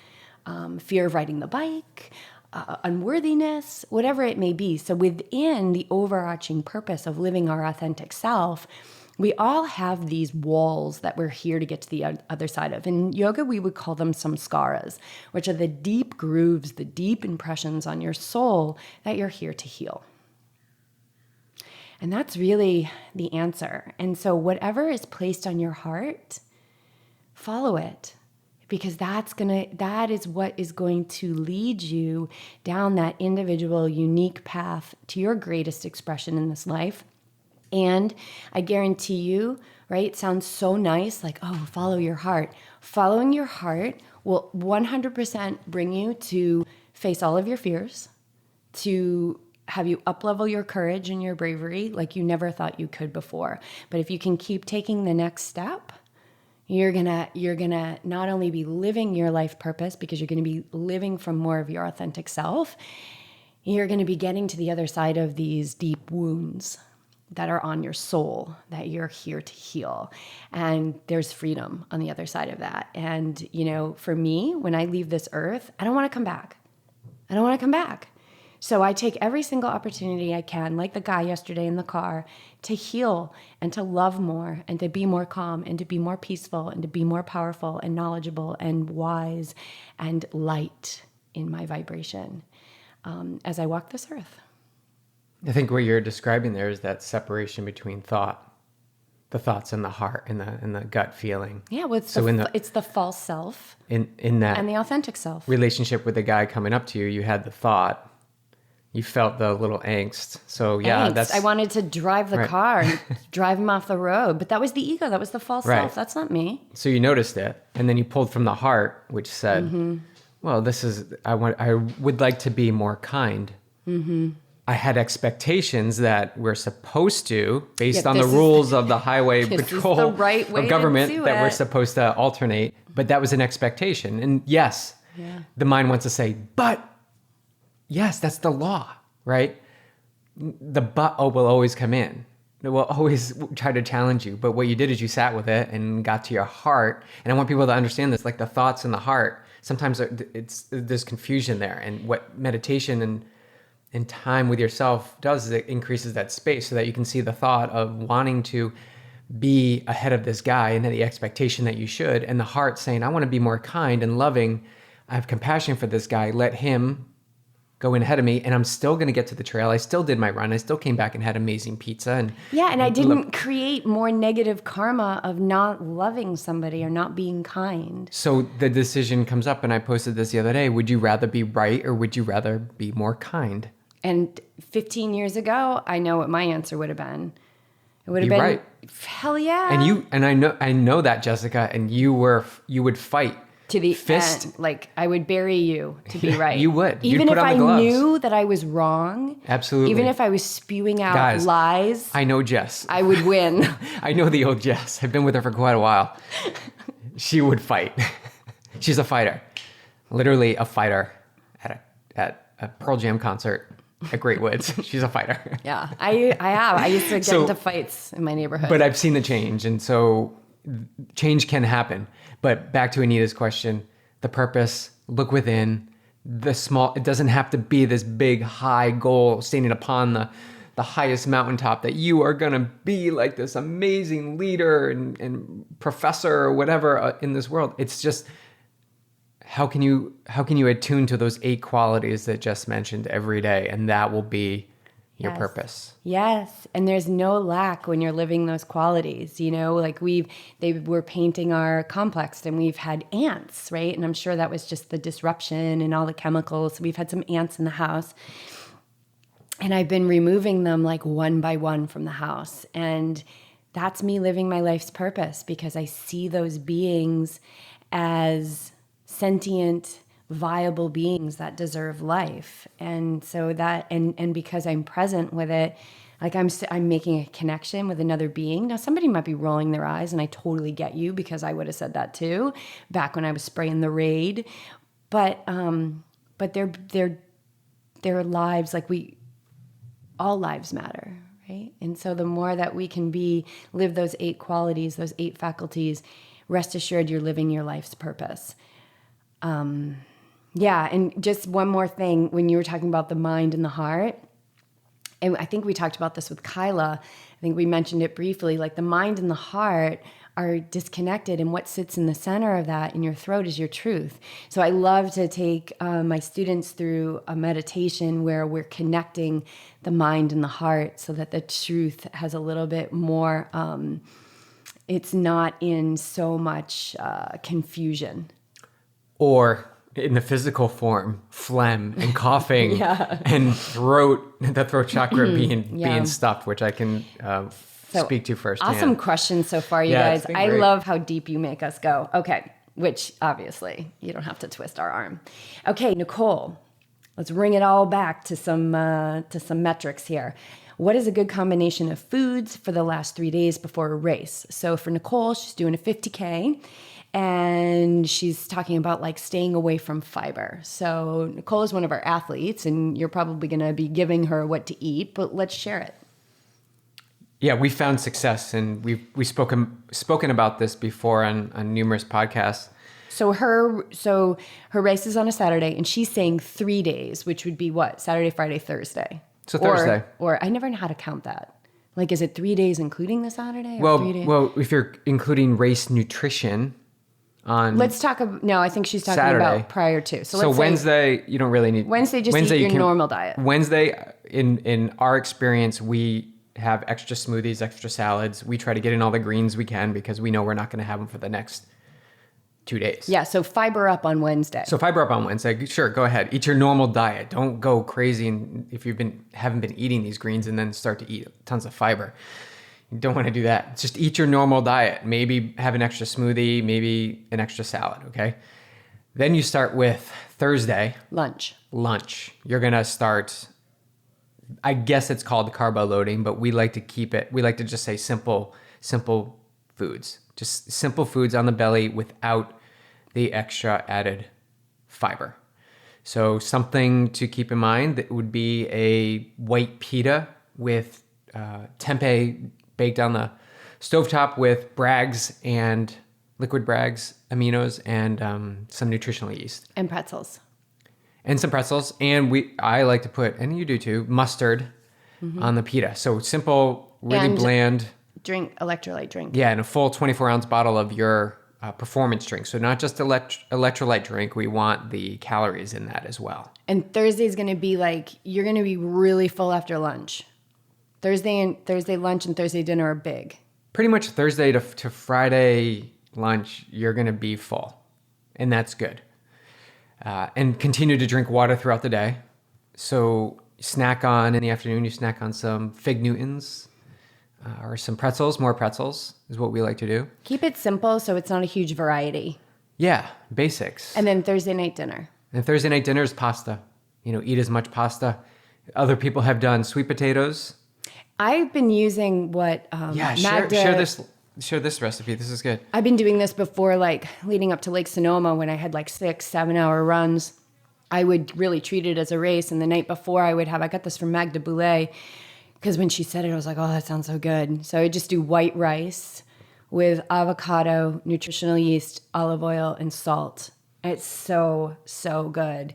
fear of riding the bike, unworthiness, whatever it may be. So within the overarching purpose of living our authentic self, we all have these walls that we're here to get to the other side of. In yoga, we would call them samskaras, which are the deep grooves, the deep impressions on your soul that you're here to heal. And that's really the answer. And so whatever is placed on your heart, follow it. Because that is what is going to lead you down that individual, unique path to your greatest expression in this life. And I guarantee you, right? It sounds so nice, like, oh, follow your heart. Following your heart will 100% bring you to face all of your fears, to have you up-level your courage and your bravery like you never thought you could before. But if you can keep taking the next step, you're gonna not only be living your life purpose, because you're gonna be living from more of your authentic self, you're gonna be getting to the other side of these deep wounds that are on your soul that you're here to heal. And there's freedom on the other side of that. And, for me, when I leave this earth, I don't want to come back. I don't want to come back. So I take every single opportunity I can, like the guy yesterday in the car, to heal and to love more and to be more calm and to be more peaceful and to be more powerful and knowledgeable and wise and light in my vibration as I walk this earth. I think what you're describing there is that separation between the thoughts and the heart and the gut feeling. Yeah, well, it's the false self in that and the authentic self. Relationship with the guy coming up to you, you had the thought, you felt the little angst. So yeah, I wanted to drive the car and drive him off the road, but that was the ego. That was the false self. That's not me. So you noticed it, and then you pulled from the heart, which said, well, I would like to be more kind. Mm-hmm. I had expectations that we're supposed to, based on the rules of the highway patrol or government, that we're supposed to alternate. But that was an expectation. And yes, the mind wants to say, but yes, that's the law, right? The but will always come in. It will always try to challenge you. But what you did is you sat with it and got to your heart. And I want people to understand this, like the thoughts and the heart. Sometimes there's confusion there. And what meditation and time with yourself does is it increases that space so that you can see the thought of wanting to be ahead of this guy and then the expectation that you should, and the heart saying, I want to be more kind and loving. I have compassion for this guy. Let him go in ahead of me, and I'm still going to get to the trail. I still did my run. I still came back and had amazing pizza. And I didn't create more negative karma of not loving somebody or not being kind. So the decision comes up, and I posted this the other day. Would you rather be right or would you rather be more kind? And 15 years ago, I know what my answer would have been. It would have been, right. Hell yeah. And I know that, Jessica, and you would fight to the fist. end. Like, I would bury you to be right. You would. Even You'd put if on the I gloves. knew that I was wrong. Absolutely. Even if I was spewing out Guys, lies. I know Jess. I would win. I know the old Jess. I've been with her for quite a while. She would fight. She's a fighter. Literally a fighter at a Pearl Jam concert at Great Woods. She's a fighter. Yeah, I have. I used to get into fights in my neighborhood. But I've seen the change, and so change can happen. But back to Anita's question, the purpose, look within, it doesn't have to be this big, high goal standing upon the highest mountaintop that you are going to be like this amazing leader and professor or whatever in this world. It's just, how can you attune to those 8 qualities that Jess mentioned every day, and that will be your purpose. Yes. And there's no lack when you're living those qualities, like they were painting our complex and we've had ants, right? And I'm sure that was just the disruption and all the chemicals. We've had some ants in the house, and I've been removing them like one by one from the house. And that's me living my life's purpose, because I see those beings as sentient, viable beings that deserve life. And so that, and because I'm present with it, like I'm making a connection with another being. Now, somebody might be rolling their eyes, and I totally get you, because I would have said that too back when I was spraying the Raid. But their lives, all lives matter, right? And so the more that we can live those 8 qualities, those 8 faculties, rest assured you're living your life's purpose. Yeah, and just one more thing, when you were talking about the mind and the heart, and I think we talked about this with Kyla, I think we mentioned it briefly, like the mind and the heart are disconnected, and what sits in the center of that in your throat is your truth. So I love to take my students through a meditation where we're connecting the mind and the heart so that the truth has a little bit more, it's not in so much confusion. Or in the physical form, phlegm and coughing Yeah. and the throat chakra being stuffed, which I can speak to firsthand. Awesome questions so far, you Yeah, it's guys. been I great. love how deep you make us go. Okay, which obviously you don't have to twist our arm. Okay, Nicole, let's bring it all back to some metrics here. What is a good combination of foods for the last 3 days before a race? So for Nicole, she's doing a 50K. And she's talking about like staying away from fiber. So Nicole is one of our athletes, and you're probably going to be giving her what to eat, but let's share it. Yeah, we found success, and we've spoken about this before on numerous podcasts. So her race is on a Saturday, and she's saying 3 days, which would be what? Saturday, Friday, Thursday. So Thursday. Or I never know how to count that. Like, is it 3 days including the Saturday? Or Well, 3 days? well, if you're including race nutrition on Let's talk about, no, I think she's talking Saturday. about prior to. So let's say Wednesday, you don't really need Wednesday, just eat your normal diet. Wednesday, in our experience, we have extra smoothies, extra salads. We try to get in all the greens we can because we know we're not going to have them for the next 2 days. Yeah, so fiber up on Wednesday. So fiber up on Wednesday. Sure, go ahead. Eat your normal diet. Don't go crazy if haven't been eating these greens and then start to eat tons of fiber. You don't want to do that. Just eat your normal diet. Maybe have an extra smoothie, maybe an extra salad, okay? Then you start with Thursday. Lunch. You're going to start, I guess it's called carbo loading, but we like to just say simple foods. Just simple foods on the belly without the extra added fiber. So something to keep in mind that would be a white pita with tempeh baked on the stovetop with Bragg's and liquid Bragg's aminos and some nutritional yeast. And pretzels. And some pretzels. And I like to put, and you do too, mustard on the pita. So simple, really And bland. Electrolyte drink. Yeah, and a full 24-ounce bottle of your performance drink. So not just electrolyte drink, we want the calories in that as well. And Thursday's going to be like, you're going to be really full after lunch. Thursday lunch and Thursday dinner are big. Pretty much Thursday to Friday lunch, you're going to be full. And that's good. And continue to drink water throughout the day. So in the afternoon, you snack on some Fig Newtons or some pretzels. More pretzels is what we like to do. Keep it simple so it's not a huge variety. Yeah, basics. And then Thursday night dinner. And Thursday night dinner is pasta. Eat as much pasta. Other people have done sweet potatoes. I've been using what share this recipe. This is good. I've been doing this before, like leading up to Lake Sonoma when I had like 6-7 hour runs. I would really treat it as a race. And the night before I got this from Magda Boulet, because when she said it, I was like, oh, that sounds so good. So I would just do white rice with avocado, nutritional yeast, olive oil, and salt. It's so, so good.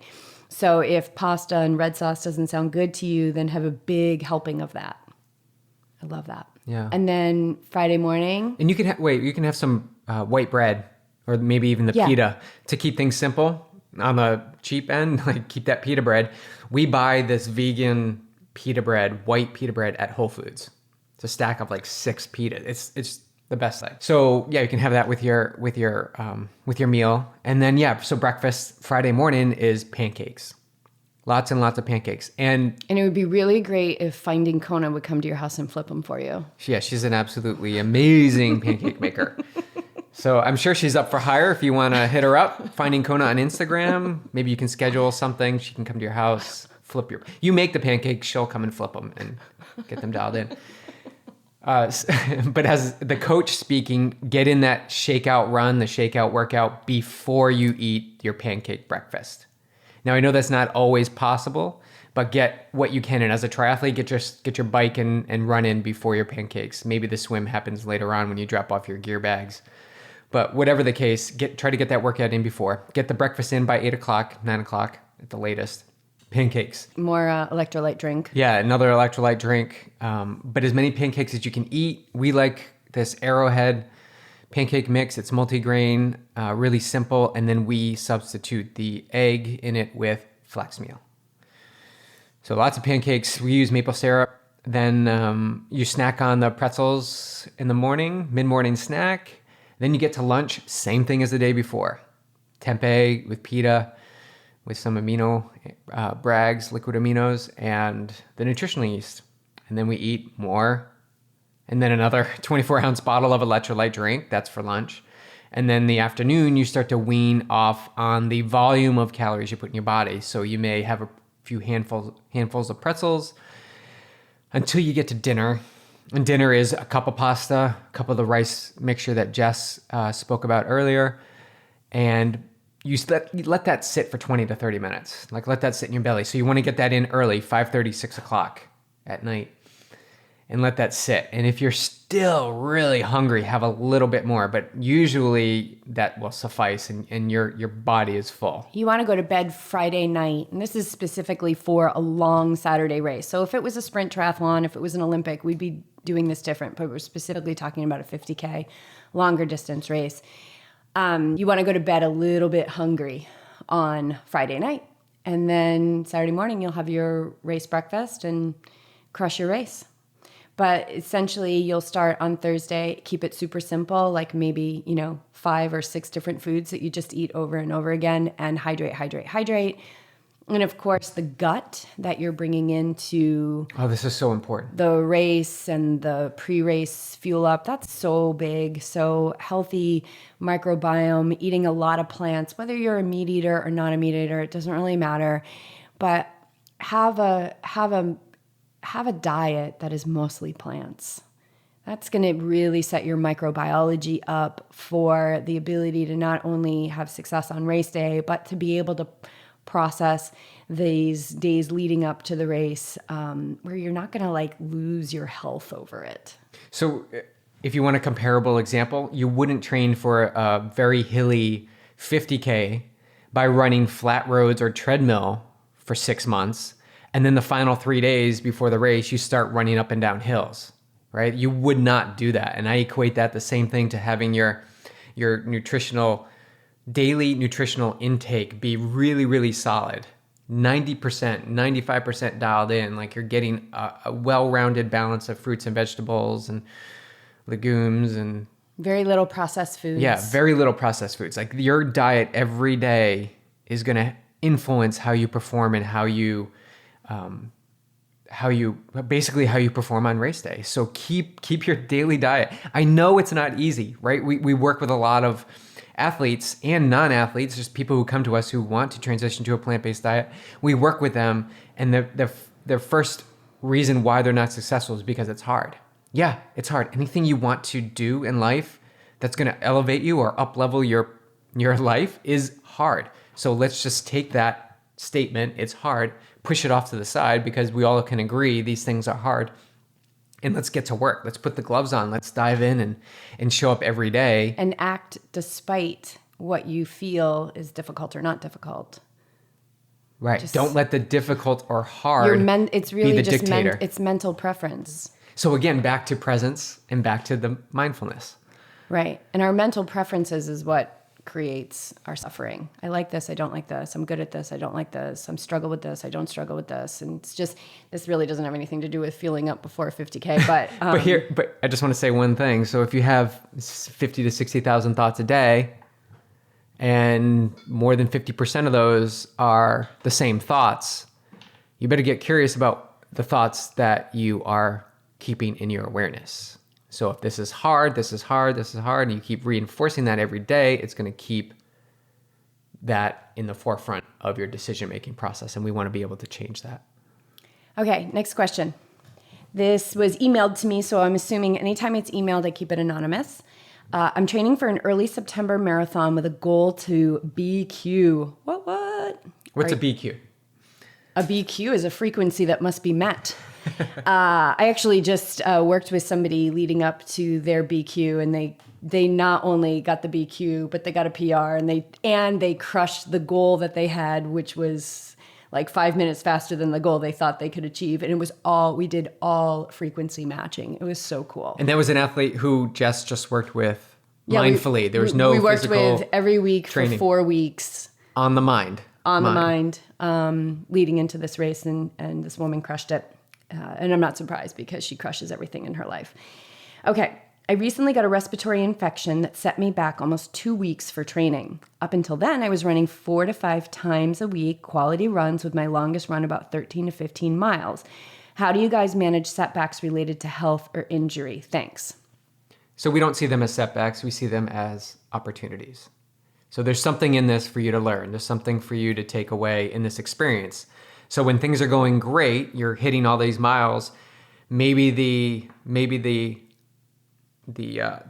So if pasta and red sauce doesn't sound good to you, then have a big helping of that. I love that. Yeah. And then Friday morning. And you can have some white bread or maybe even the pita to keep things simple on the cheap end. Like keep that pita bread. We buy this vegan pita bread, white pita bread at Whole Foods. It's a stack of like 6 pita. It's the best thing. So yeah, you can have that with your meal. And then so breakfast Friday morning is pancakes. Lots and lots of pancakes. And it would be really great if Finding Kona would come to your house and flip them for you. Yeah, she's an absolutely amazing pancake maker. So I'm sure she's up for hire if you want to hit her up. Finding Kona on Instagram. Maybe you can schedule something. She can come to your house, you make the pancakes, she'll come and flip them and get them dialed in. But as the coach speaking, get in that shakeout run, the shakeout workout before you eat your pancake breakfast. Now, I know that's not always possible, but get what you can in. As a triathlete, get your bike and run in before your pancakes. Maybe the swim happens later on when you drop off your gear bags. But whatever the case, try to get that workout in before. Get the breakfast in by 8 o'clock, 9 o'clock at the latest. Pancakes. More electrolyte drink. Yeah, another electrolyte drink. But as many pancakes as you can eat. We like this Arrowhead pancake mix. It's multigrain, really simple. And then we substitute the egg in it with flax meal. So lots of pancakes. We use maple syrup. Then you snack on the pretzels in the morning, mid-morning snack. Then you get to lunch, same thing as the day before. Tempeh with pita. with some amino brags, liquid aminos, and the nutritional yeast. And then we eat more. And then another 24-ounce bottle of electrolyte drink. That's for lunch. And then the afternoon, you start to wean off on the volume of calories you put in your body. So you may have a few handfuls of pretzels until you get to dinner. And dinner is a cup of pasta, a cup of the rice mixture that Jess spoke about earlier. And you let that sit for 20 to 30 minutes. Like, let that sit in your belly. So you want to get that in early, 5:30, 6 o'clock at night. And let that sit. And if you're still really hungry, have a little bit more. But usually that will suffice and your body is full. You want to go to bed Friday night. And this is specifically for a long Saturday race. So if it was a sprint triathlon, if it was an Olympic, we'd be doing this different. But we're specifically talking about a 50K longer distance race. You want to go to bed a little bit hungry on Friday night. And then Saturday morning, you'll have your race breakfast and crush your race. But essentially, you'll start on Thursday, keep it super simple, like maybe, 5 or 6 different foods that you just eat over and over again, and hydrate, hydrate, hydrate. And of course, the gut that you're bringing into this is so important. The race and the pre-race fuel up, that's so big. So healthy microbiome, eating a lot of plants, whether you're a meat eater or not a meat eater, it doesn't really matter. But have a diet that is mostly plants. That's going to really set your microbiology up for the ability to not only have success on race day, but to be able to process these days leading up to the race, where you're not going to lose your health over it. So if you want a comparable example, you wouldn't train for a very hilly 50K by running flat roads or treadmill for 6 months. And then the final 3 days before the race, you start running up and down hills, right? You would not do that. And I equate that the same thing to having your daily nutritional intake be really, really solid. 90%, 95% dialed in, like you're getting a well-rounded balance of fruits and vegetables and legumes and very little processed foods. Yeah, very little processed foods. Like your diet every day is going to influence how you perform and how you perform on race day. So keep your daily diet. I know it's not easy, right? We work with a lot of athletes and non-athletes, just people who come to us who want to transition to a plant-based diet. We work with them, and the first reason why they're not successful is because it's hard. Yeah, it's hard. Anything you want to do in life that's going to elevate you or up-level your life is hard. So let's just take that statement, it's hard, push it off to the side, because we all can agree these things are hard. And let's get to work. Let's put the gloves on. Let's dive in and show up every day. And act despite what you feel is difficult or not difficult. Right. Don't let the difficult or hard it's really be the just dictator. It's mental preference. So again, back to presence and back to the mindfulness. Right. And our mental preferences is what creates our suffering. I like this, I don't like this. I'm good at this, I don't like this. I'm struggle with this, I don't struggle with this. And it's just, this really doesn't have anything to do with feeling up before a 50K, but but I just want to say one thing. So if you have 50 to 60,000 thoughts a day, and more than 50% of those are the same thoughts, you better get curious about the thoughts that you are keeping in your awareness. So if this is hard, this is hard, this is hard, and you keep reinforcing that every day, it's going to keep that in the forefront of your decision-making process. And we want to be able to change that. Okay, next question. This was emailed to me, so I'm assuming anytime it's emailed, I keep it anonymous. I'm training for an early September marathon with a goal to BQ. What? What's a BQ? A BQ is a frequency that must be met. I actually just worked with somebody leading up to their BQ, and they not only got the BQ, but they got a PR, and they crushed the goal that they had, which was like 5 minutes faster than the goal they thought they could achieve. And we did all frequency matching. It was so cool. And that was an athlete who Jess just worked with mindfully. There was no we worked physical with every week training. for 4 weeks. On the mind. Leading into this race, and this woman crushed it. And I'm not surprised, because she crushes everything in her life. Okay, I recently got a respiratory infection that set me back almost 2 weeks for training. Up until then, I was running 4 to 5 times a week, quality runs, with my longest run about 13 to 15 miles. How do you guys manage setbacks related to health or injury? Thanks. So we don't see them as setbacks. We see them as opportunities. So there's something in this for you to learn. There's something for you to take away in this experience. So when things are going great, you're hitting all these miles, maybe the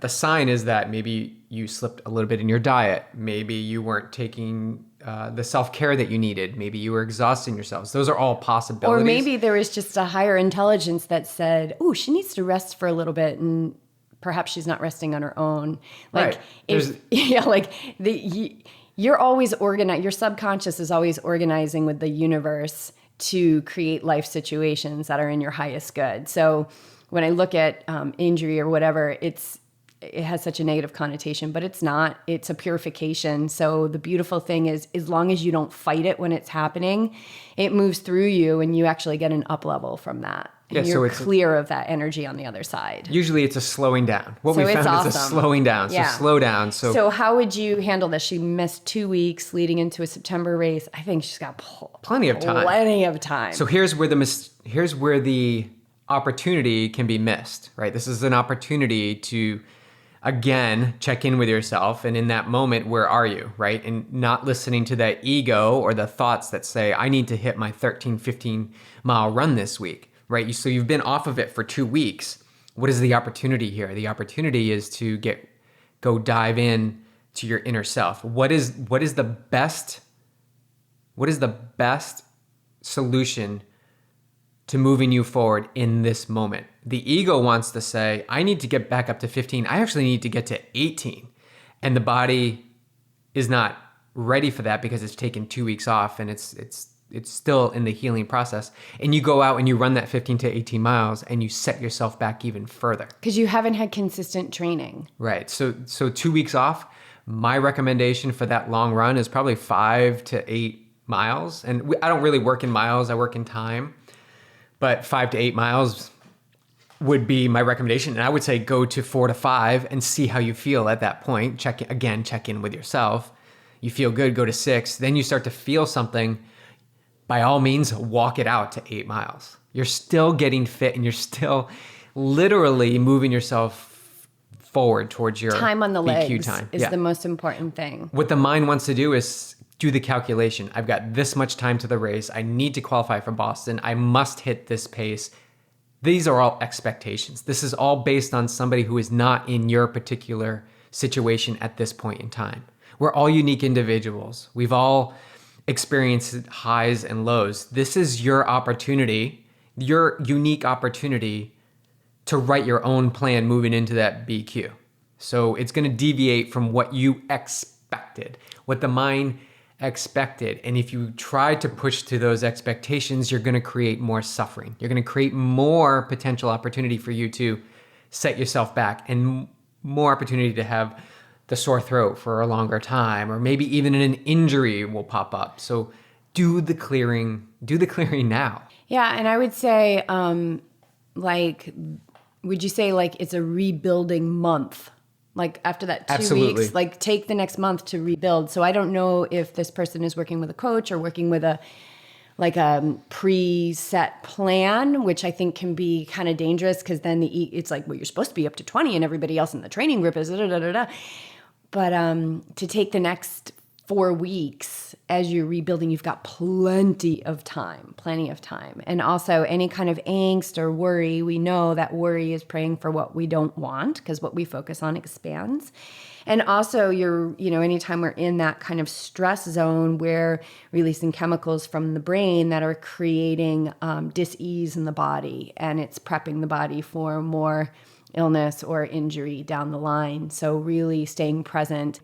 sign is that maybe you slipped a little bit in your diet. Maybe you weren't taking the self-care that you needed. Maybe you were exhausting yourselves. Those are all possibilities. Or maybe there was just a higher intelligence that said, "Oh, she needs to rest for a little bit," and perhaps she's not resting on her own. Like, right. You're always organized. Your subconscious is always organizing with the universe to create life situations that are in your highest good. So when I look at injury or whatever, it has such a negative connotation, but it's not. It's a purification. So the beautiful thing is, as long as you don't fight it when it's happening, it moves through you and you actually get an up level from that. And you're clear of that energy on the other side. Usually it's a slowing down. What we found is a slowing down. So slow down. So how would you handle this? She missed 2 weeks leading into a September race. I think she's got plenty of time. Plenty of time. So here's where the opportunity can be missed, right? This is an opportunity to, again, check in with yourself. And in that moment, where are you, right? And not listening to that ego or the thoughts that say, I need to hit my 13, 15 mile run this week, right? So you've been off of it for 2 weeks. What is the opportunity here? The opportunity is to go dive in to your inner self. What is the best solution to moving you forward in this moment? The ego wants to say, I need to get back up to 15. I actually need to get to 18. And the body is not ready for that because it's taken 2 weeks off and it's still in the healing process. And you go out and you run that 15 to 18 miles and you set yourself back even further. Because you haven't had consistent training. Right. So 2 weeks off, my recommendation for that long run is probably 5 to 8 miles. And I don't really work in miles, I work in time. But 5 to 8 miles would be my recommendation. And I would say go to 4 to 5 and see how you feel at that point. Check in with yourself. You feel good, go to 6. Then you start to feel something. By all means, walk it out to 8 miles. You're still getting fit and you're still literally moving yourself forward towards your time on the BQ legs time. is the most important thing. What the mind wants to do is do the calculation. I've got this much time to the race. I need to qualify for Boston. I must hit this pace. These are all expectations. This is all based on somebody who is not in your particular situation at this point in time. We're all unique individuals. We've all experienced highs and lows. This is your opportunity, your unique opportunity to write your own plan moving into that BQ. So it's going to deviate from what you expected, what the mind expected. And if you try to push to those expectations, you're going to create more suffering. You're going to create more potential opportunity for you to set yourself back and more opportunity to have the sore throat for a longer time, or maybe even an injury will pop up. So do the clearing now. Yeah. And I would say, would you say like it's a rebuilding month? Like after that 2 weeks, like take the next month to rebuild. So I don't know if this person is working with a coach or working with a preset plan, which I think can be kind of dangerous because then it's like, well, you're supposed to be up to 20 and everybody else in the training group is da-da-da-da-da. But to take the next 4 weeks as you're rebuilding, you've got plenty of time. And also any kind of angst or worry, we know that worry is praying for what we don't want because what we focus on expands. And also anytime we're in that kind of stress zone, we're releasing chemicals from the brain that are creating dis-ease in the body, and it's prepping the body for more illness or injury down the line. So really staying present.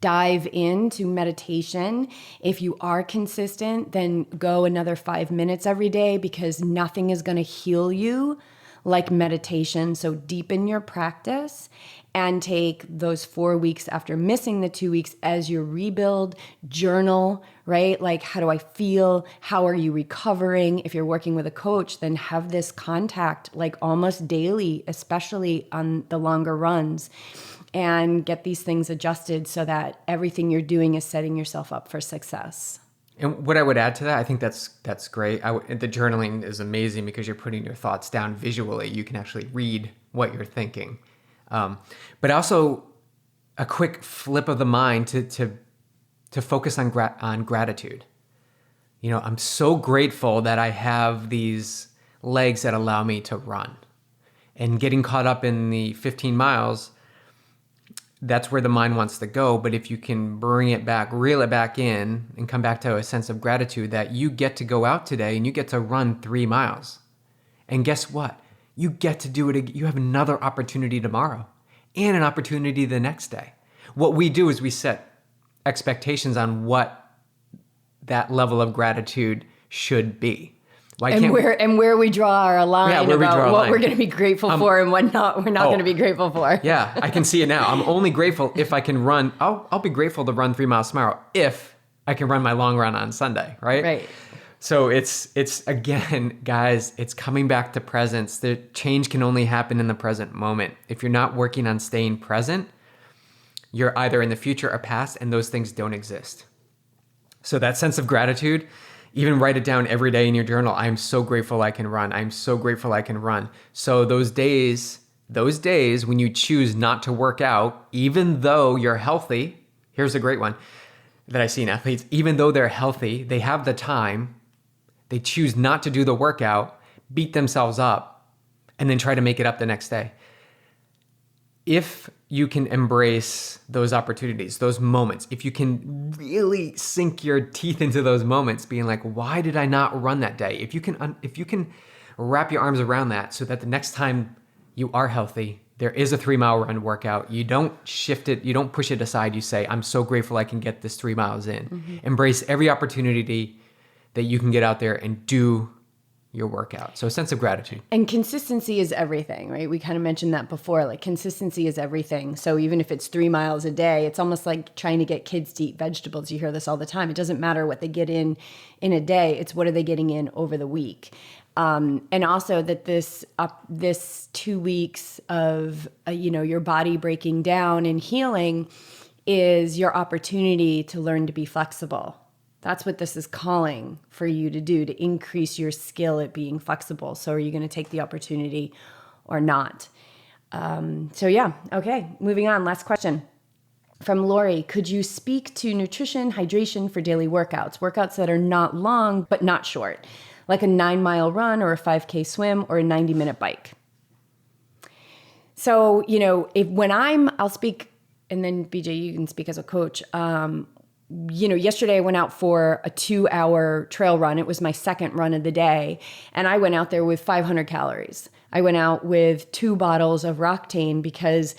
Dive into meditation. If you are consistent, then go another 5 minutes every day because nothing is going to heal you like meditation. So deepen your practice and take those 4 weeks after missing the 2 weeks as your rebuild, journal, right? Like, how do I feel? How are you recovering? If you're working with a coach, then have this contact like almost daily, especially on the longer runs, and get these things adjusted so that everything you're doing is setting yourself up for success. And what I would add to that, I think that's great. The journaling is amazing because you're putting your thoughts down visually. You can actually read what you're thinking. But also a quick flip of the mind to focus on gratitude. You know, I'm so grateful that I have these legs that allow me to run. And getting caught up in the 15 miles, that's where the mind wants to go. But if you can bring it back, reel it back in, and come back to a sense of gratitude that you get to go out today and you get to run 3 miles. And guess what? You get to do it again. You have another opportunity tomorrow and an opportunity the next day. What we do is we set expectations on what that level of gratitude should be. Where we draw our line about what we're going to be grateful for and what we're not going to be grateful for. Yeah, I can see it now. I'm only grateful if I can run. I'll be grateful to run 3 miles tomorrow if I can run my long run on Sunday, right? Right. So it's again, guys, it's coming back to presence. The change can only happen in the present moment. If you're not working on staying present, you're either in the future or past, and those things don't exist. So that sense of gratitude, even write it down every day in your journal. I'm so grateful I can run. I'm so grateful I can run. So those days when you choose not to work out, even though you're healthy, here's a great one that I see in athletes, even though they're healthy, they have the time, they choose not to do the workout, beat themselves up, and then try to make it up the next day. If you can embrace those opportunities, those moments, if you can really sink your teeth into those moments, being like, why did I not run that day? If you can wrap your arms around that so that the next time you are healthy, there is a 3 mile run workout. You don't shift it. You don't push it aside. You say, I'm so grateful I can get this 3 miles in. Mm-hmm. Embrace every opportunity that you can get out there and do your workout. So a sense of gratitude. And consistency is everything, right? We kind of mentioned that before, like consistency is everything. So even if it's 3 miles a day, it's almost like trying to get kids to eat vegetables. You hear this all the time. It doesn't matter what they get in a day. It's what are they getting in over the week. And also that this 2 weeks of, your body breaking down and healing is your opportunity to learn to be flexible. That's what this is calling for you to do, to increase your skill at being flexible. So are you going to take the opportunity or not? Okay, moving on. Last question from Lori. Could you speak to nutrition, hydration for daily workouts that are not long but not short, like a 9-mile run or a 5K swim or a 90-minute bike? So, I'll speak, and then BJ, you can speak as a coach. Yesterday I went out for a 2-hour trail run. It was my second run of the day. And I went out there with 500 calories. I went out with 2 bottles of Roctane because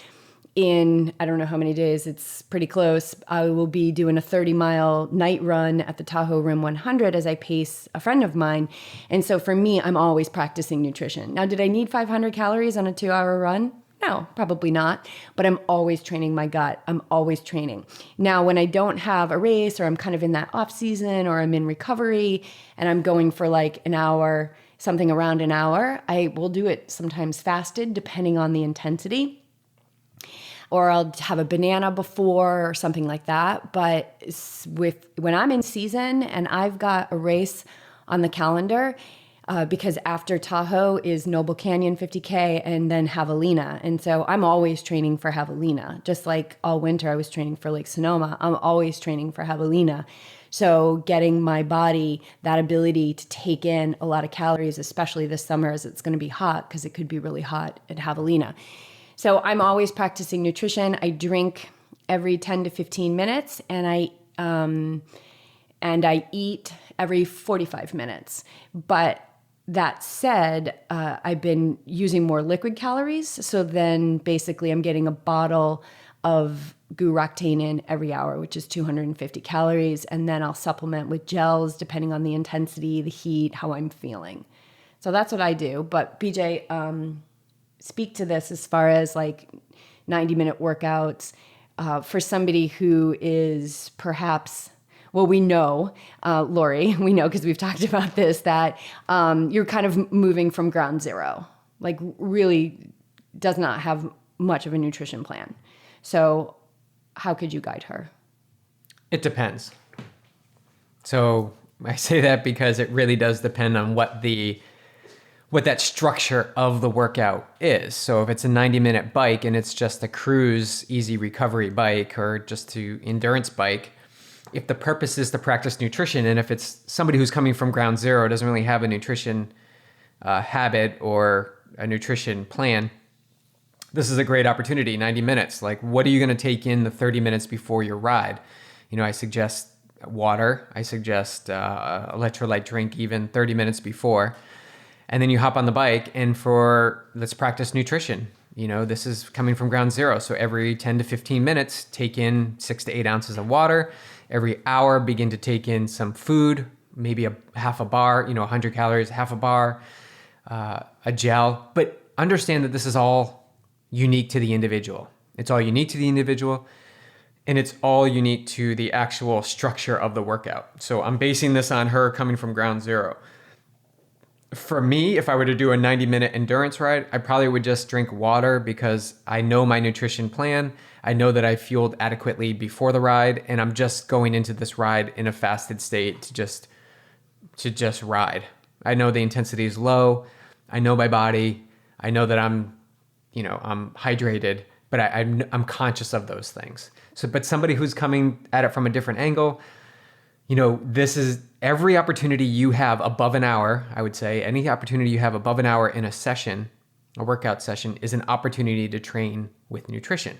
in, I don't know how many days, it's pretty close, I will be doing a 30-mile night run at the Tahoe Rim 100 as I pace a friend of mine. And so for me, I'm always practicing nutrition. Now, did I need 500 calories on a 2-hour run? No, probably not. But I'm always training my gut. I'm always training. Now, when I don't have a race or I'm kind of in that off season or I'm in recovery and I'm going for like an hour, something around an hour, I will do it sometimes fasted depending on the intensity. Or I'll have a banana before or something like that. But when I'm in season and I've got a race on the calendar, because after Tahoe is Noble Canyon 50K and then Javelina. And so I'm always training for Javelina. Just like all winter I was training for Lake Sonoma, I'm always training for Javelina. So getting my body that ability to take in a lot of calories, especially this summer as it's going to be hot, because it could be really hot at Javelina. So I'm always practicing nutrition. I drink every 10 to 15 minutes and I eat every 45 minutes. But that said, I've been using more liquid calories. So then basically I'm getting a bottle of Goo Roctane in every hour, which is 250 calories. And then I'll supplement with gels depending on the intensity, the heat, how I'm feeling. So that's what I do. But BJ, speak to this as far as like 90-minute workouts for somebody who is perhaps well, we know, Lori, we know because we've talked about this, that you're kind of moving from ground zero, like really does not have much of a nutrition plan. So how could you guide her? It depends. So I say that because it really does depend on what that structure of the workout is. So if it's a 90-minute bike and it's just a cruise, easy recovery bike or just to endurance bike, if the purpose is to practice nutrition, and if it's somebody who's coming from ground zero, doesn't really have a nutrition habit or a nutrition plan, this is a great opportunity, 90 minutes. Like, what are you going to take in the 30 minutes before your ride? I suggest water. I suggest electrolyte drink even 30 minutes before. And then you hop on the bike and let's practice nutrition. This is coming from ground zero. So every 10 to 15 minutes, take in 6 to 8 ounces of water. Every hour, begin to take in some food, maybe half a bar, 100 calories, half a bar, a gel. But understand that this is all unique to the individual. It's all unique to the individual. And it's all unique to the actual structure of the workout. So I'm basing this on her coming from ground zero. For me, if I were to do a 90-minute endurance ride, I probably would just drink water because I know my nutrition plan. I know that I fueled adequately before the ride, and I'm just going into this ride in a fasted state to just ride. I know the intensity is low. I know my body. I know that I'm hydrated, but I'm conscious of those things. So, but somebody who's coming at it from a different angle, this is every opportunity you have above an hour, I would say, any opportunity you have above an hour in a workout session is an opportunity to train with nutrition.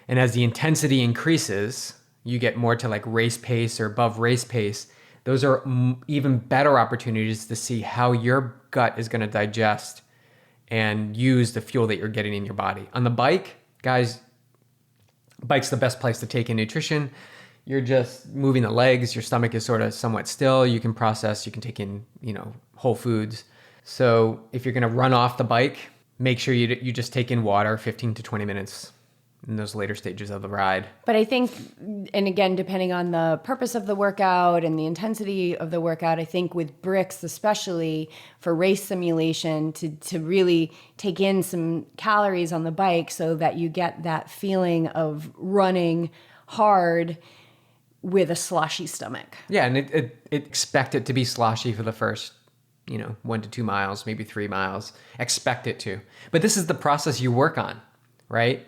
And as the intensity increases, you get more to like race pace or above race pace. Those are even better opportunities to see how your gut is going to digest and use the fuel that you're getting in your body. On the bike, guys, bike's the best place to take in nutrition. You're just moving the legs. Your stomach is sort of somewhat still. You can process, you can take in, whole foods. So if you're going to run off the bike, make sure you just take in water 15 to 20 minutes in those later stages of the ride. But I think, and again, depending on the purpose of the workout and the intensity of the workout, I think with bricks, especially for race simulation, to really take in some calories on the bike so that you get that feeling of running hard with a sloshy stomach. Yeah, and it expect it to be sloshy for the first 1 to 2 miles, maybe 3 miles. Expect it to. But this is the process you work on, right?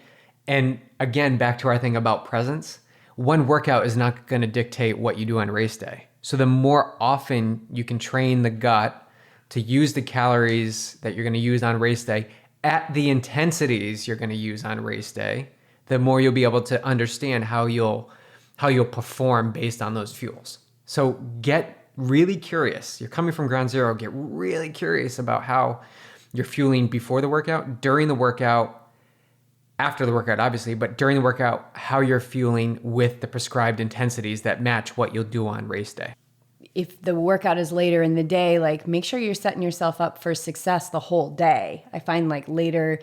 And again, back to our thing about presence, one workout is not going to dictate what you do on race day. So the more often you can train the gut to use the calories that you're going to use on race day at the intensities you're going to use on race day, the more you'll be able to understand how you'll perform based on those fuels. So get really curious. You're coming from ground zero, get really curious about how you're fueling before the workout, during the workout, after the workout, obviously, but during the workout, how you're fueling with the prescribed intensities that match what you'll do on race day. If the workout is later in the day, like make sure you're setting yourself up for success the whole day. I find like later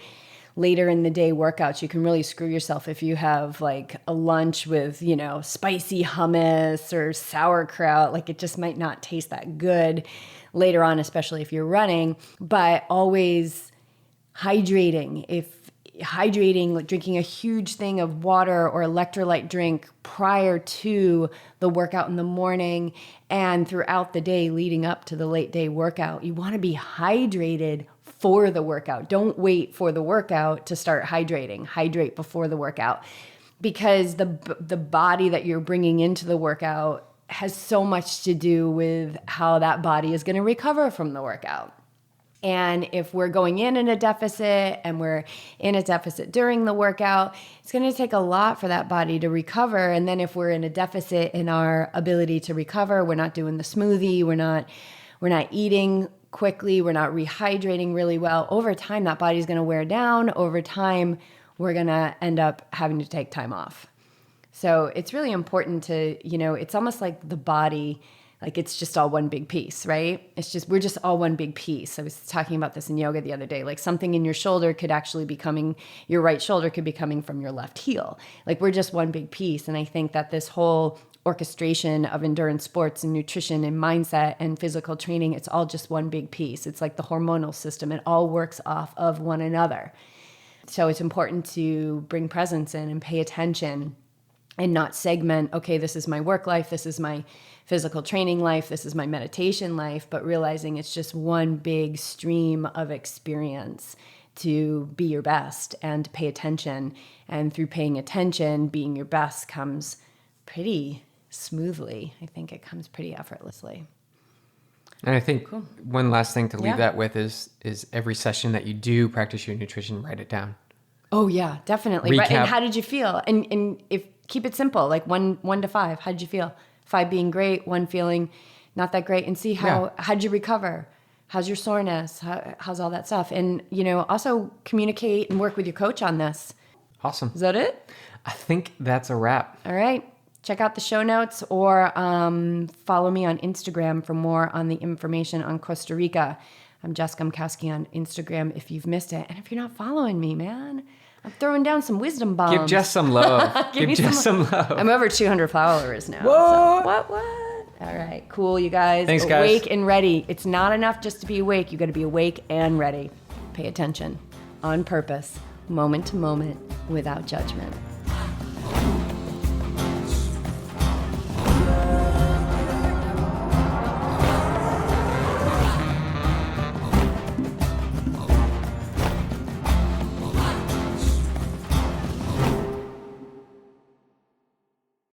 in the day workouts, you can really screw yourself if you have like a lunch with, spicy hummus or sauerkraut. Like it just might not taste that good later on, especially if you're running. But always hydrating. Like drinking a huge thing of water or electrolyte drink prior to the workout in the morning and throughout the day leading up to the late day workout. You want to be hydrated for the workout. Don't wait for the workout to start hydrating. Hydrate before the workout, because the body that you're bringing into the workout has so much to do with how that body is going to recover from the workout. And if we're going in a deficit and we're in a deficit during the workout, it's going to take a lot for that body to recover. And then if we're in a deficit in our ability to recover, we're not doing the smoothie, we're not eating quickly, we're not rehydrating really well. Over time, that body's going to wear down. Over time, we're going to end up having to take time off. So it's really important to, it's almost like the body, like it's just all one big piece, right? We're just all one big piece. I was talking about this in yoga the other day. Like something in your shoulder could actually be coming, your right shoulder could be coming from your left heel. Like we're just one big piece. And I think that this whole orchestration of endurance sports and nutrition and mindset and physical training. It's all just one big piece. It's like the hormonal system. It all works off of one another. So it's important to bring presence in and pay attention and not segment, okay, this is my work life, this is my physical training life, this is my meditation life, but realizing it's just one big stream of experience to be your best and pay attention. And through paying attention, being your best comes pretty smoothly. I think it comes pretty effortlessly. And I think one last thing to leave Yeah. that with is every session that you do practice your nutrition, write it down. Oh yeah, definitely. Recap. Right. And how did you feel? And if keep it simple, like one to 5. How did you feel? 5 being great, 1 feeling not that great, and see how'd you recover? How's your soreness? How's all that stuff? And also communicate and work with your coach on this. Awesome. Is that it? I think that's a wrap. All right. Check out the show notes or follow me on Instagram for more on the information on Costa Rica. I'm Jess Gumkowski on Instagram if you've missed it. And if you're not following me, man, I'm throwing down some wisdom bombs. Give Jess some love. Give Jess some love. I'm over 200 followers now. What? So what? All right. Cool, you guys. Thanks, guys. Awake and ready. It's not enough just to be awake. You got to be awake and ready. Pay attention on purpose, moment to moment, without judgment.